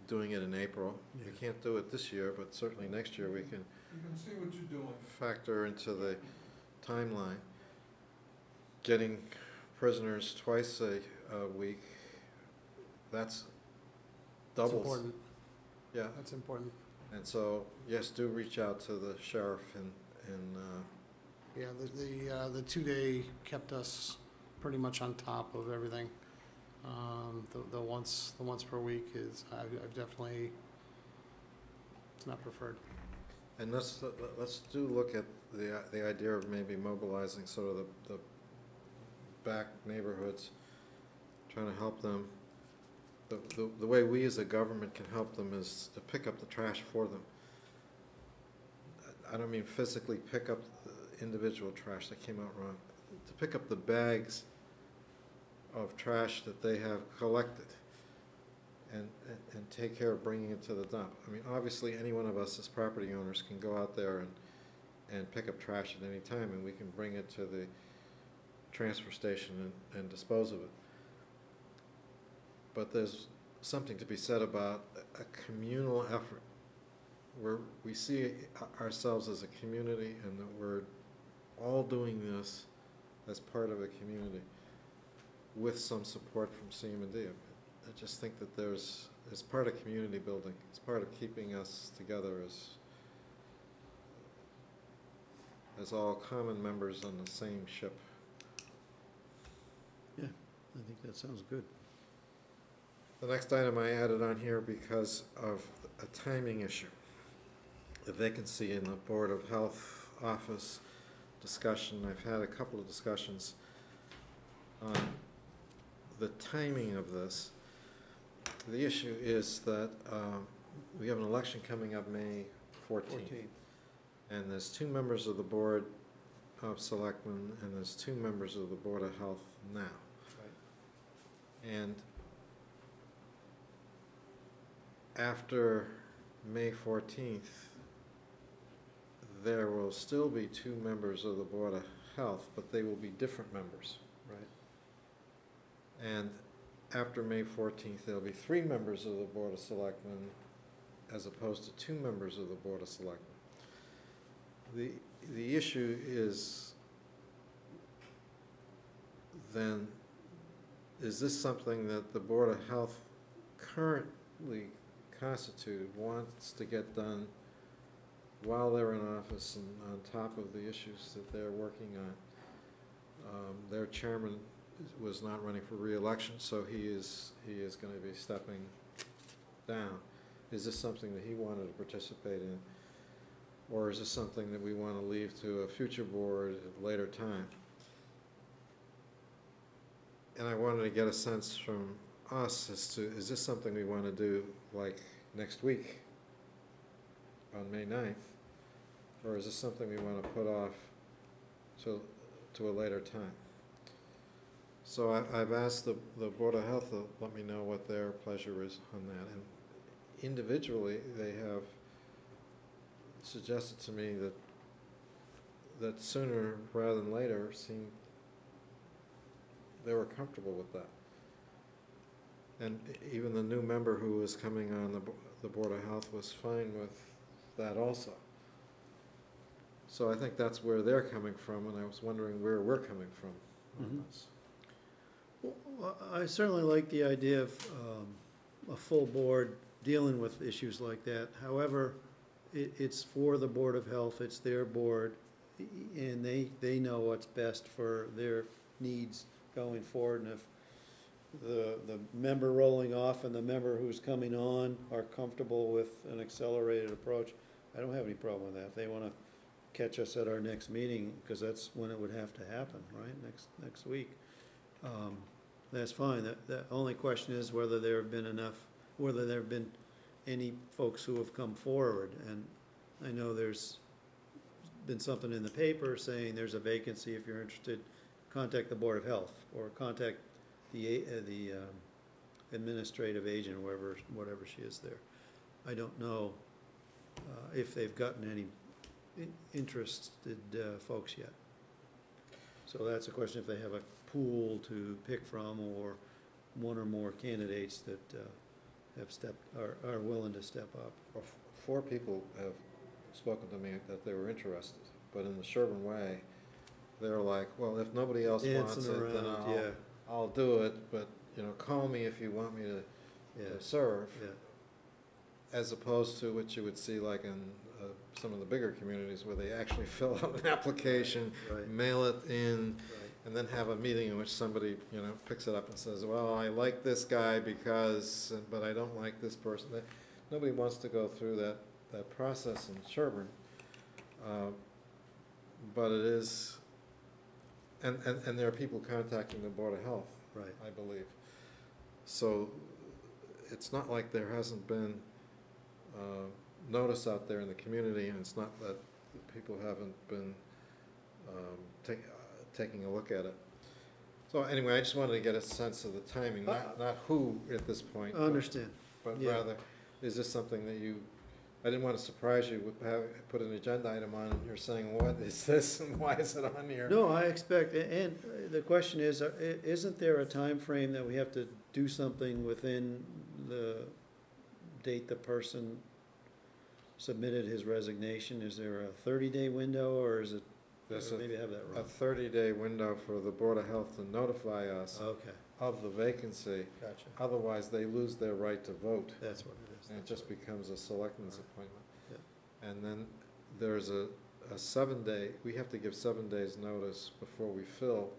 doing it in April. Yeah. You can't do it this year, but certainly next year we can You can see what you're doing. factor into the timeline. Getting prisoners twice a week, that's That's doubles. important. Yeah, That's important. and so, yes, do reach out to the sheriff and Yeah, the 2-day kept us pretty much on top of everything. The once per week is, I've definitely, it's not preferred. and let's do look at the idea of maybe mobilizing sort of the back neighborhoods, trying to help them. The way we as a government can help them is to pick up the trash for them. I don't mean physically pick up the individual trash, that came out wrong. To pick up the bags of trash that they have collected and take care of bringing it to the dump. I mean, obviously, any one of us as property owners can go out there and pick up trash at any time, and we can bring it to the transfer station and dispose of it. But there's something to be said about a communal effort, where we see ourselves as a community and that we're all doing this as part of a community with some support from CMD. I just think that it's part of community building. It's part of keeping us together as all common members on the same ship. Yeah, I think that sounds good. The next item I added on here because of a timing issue. The vacancy in the Board of Health office discussion. I've had a couple of discussions on the timing of this. The issue is that we have an election coming up May 14th. And there's 2 members of the Board of Selectmen and there's 2 members of the Board of Health now. Right. And after May 14th, there will still be 2 members of the Board of Health, but they will be different members. Right. And after May 14th, there'll be 3 members of the Board of Selectmen as opposed to 2 members of the Board of Selectmen. The issue is then, is this something that the Board of Health currently constituted wants to get done while they're in office and on top of the issues that they're working on? Their chairman was not running for re-election, so he is going to be stepping down. Is this something that he wanted to participate in? Or is this something that we want to leave to a future board at a later time? And I wanted to get a sense from us as to, is this something we want to do like next week on May 9th? Or is this something we want to put off to a later time? So I've asked the Board of Health to let me know what their pleasure is on that. And individually, they have suggested to me that sooner rather than later they were comfortable with that. And even the new member who was coming on the Board of Health was fine with that also. So I think that's where they're coming from, and I was wondering where we're coming from on this. Well, I certainly like the idea of a full board dealing with issues like that. However, it's for the Board of Health, it's their board, and they know what's best for their needs going forward. And if the member rolling off and the member who's coming on are comfortable with an accelerated approach, I don't have any problem with that. If they want to catch us at our next meeting, because that's when it would have to happen, right, next week, that's fine. The only question is whether there have been any folks who have come forward. And I know there's been something in the paper saying there's a vacancy. If you're interested, contact the Board of Health or contact the administrative agent, or whatever she is there. I don't know if they've gotten any interested folks yet. So that's a question if they have a pool to pick from, or 1 or more candidates that are willing to step up. Well, 4 people have spoken to me that they were interested, but in the Sherborn way, they're like, well, if nobody else wants it, then I'll do it, but call me if you want me to serve. Yeah. As opposed to what you would see like in some of the bigger communities where they actually fill out an application, right, mail it in, right, and then have a meeting in which somebody picks it up and says, well, I like this guy but I don't like this person. Nobody wants to go through that process in Sherborn, but it is, and there are people contacting the Board of Health, right, I believe. So it's not like there hasn't been notice out there in the community, and it's not that people haven't been taking a look at it. So anyway, I just wanted to get a sense of the timing, not who at this point. I understand. But rather, is this something that I didn't want to surprise you with put an agenda item on and you're saying, what is this and why is it on here? No, I expect, and the question is, isn't there a time frame that we have to do something within the date the person submitted his resignation? Is there a 30-day window, or is it, There's or maybe I have that a wrong? 30-day window for the Board of Health to notify us Okay, of the vacancy. gotcha. Otherwise, they lose their right to vote, That's what it is. and it just becomes a selectman's appointment. Yeah. And then there's a 7-day, we have to give 7 days' notice before we fill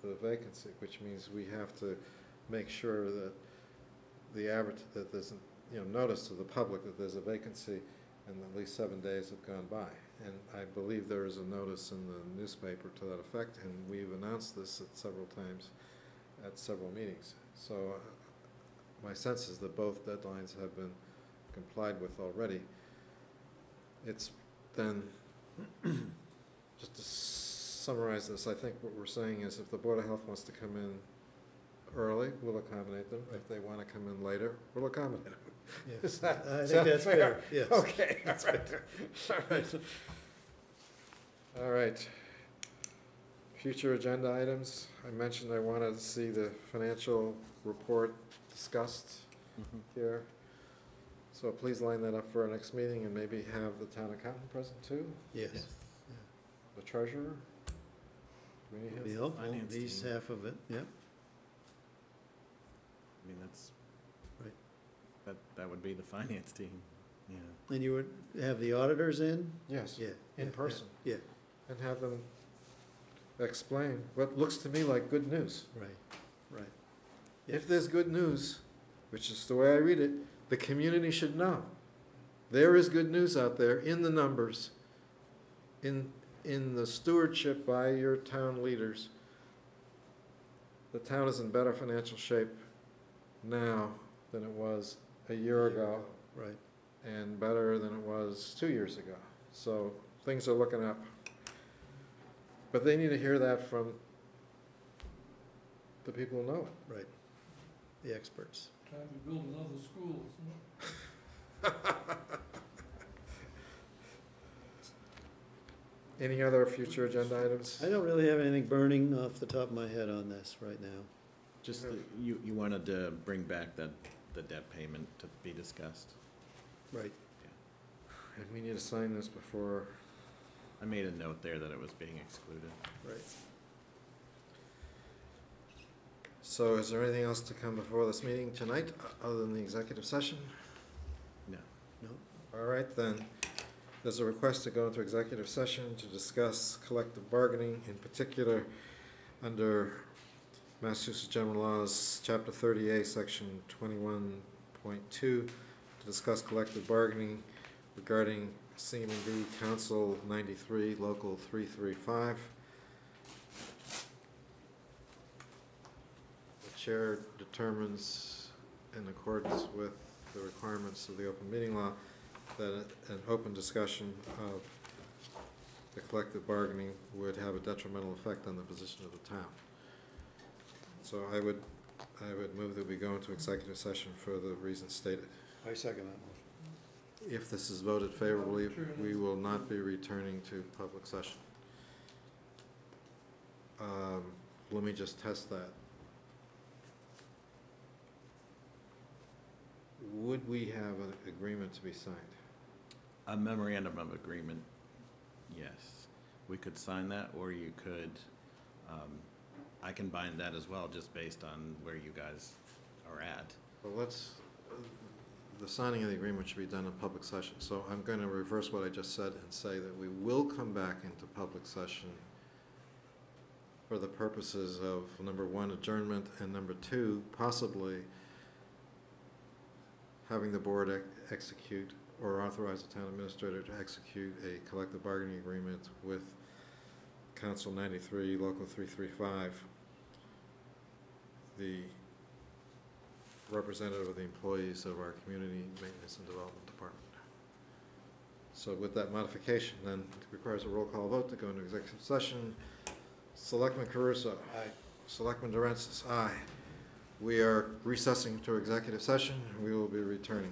the vacancy, which means we have to make sure that that there's, notice to the public that there's a vacancy, and at least 7 days have gone by. And I believe there is a notice in the newspaper to that effect, and we've announced this at several times, at several meetings. So my sense is that both deadlines have been complied with already. It's then, just to summarize this, I think what we're saying is if the Board of Health wants to come in early, we'll accommodate them. If they want to come in later, we'll accommodate them. Yeah. Is that- I is think that that's fair, yes. Okay, all right. All right. All right. Future agenda items. I mentioned I wanted to see the financial report discussed here. So please line that up for our next meeting, and maybe have the town accountant present too, Yes. Yes. the treasurer. Do we need him? Be helpful, Finance he's team. half of it, yep. I mean, that's, Right. that would be the finance team, yeah. And you would have the auditors in? Yes, Yeah. in yeah, person, Yeah, and have them explain what looks to me like good news. right, right. Yeah. If there's good news, which is the way I read it, the community should know. There is good news out there in the numbers, in the stewardship by your town leaders. The town is in better financial shape now than it was a year ago, Right. and better than it was 2 years ago. So things are looking up. But they need to hear that from the people who know it. Right. The experts. Time to build another school, isn't it? Any other future agenda items? I don't really have anything burning off the top of my head on this right now. Just, you wanted to bring back the debt payment to be discussed. Right. And we need to sign this before, I made a note there that it was being excluded. Right. so is there anything else to come before this meeting tonight, other than the executive session? No. No? All right, then. There's a request to go into executive session to discuss collective bargaining, in particular, under Massachusetts General Laws, Chapter 30A, Section 21.2, to discuss collective bargaining regarding Cmte Council 93, Local 335. The chair determines, in accordance with the requirements of the open meeting law, that an open discussion of the collective bargaining would have a detrimental effect on the position of the town. So I would move that we go into executive session for the reasons stated. I second that motion. If this is voted favorably, we will not be returning to public session. Let me just test that. Would we have an agreement to be signed? A memorandum of agreement, yes. We could sign that, or you could, I can bind that as well, just based on where you guys are at. Well, the signing of the agreement should be done in public session, so I'm going to reverse what I just said and say that we will come back into public session for the purposes of, number one, adjournment, and number two, possibly having the board execute or authorize the town administrator to execute a collective bargaining agreement with Council 93, Local 335, the representative of the employees of our Community Maintenance and Development Department. So with that modification, then it requires a roll call vote to go into executive session. Selectman Caruso. Aye. Selectman Durensis, aye. We are recessing to executive session. We will be returning.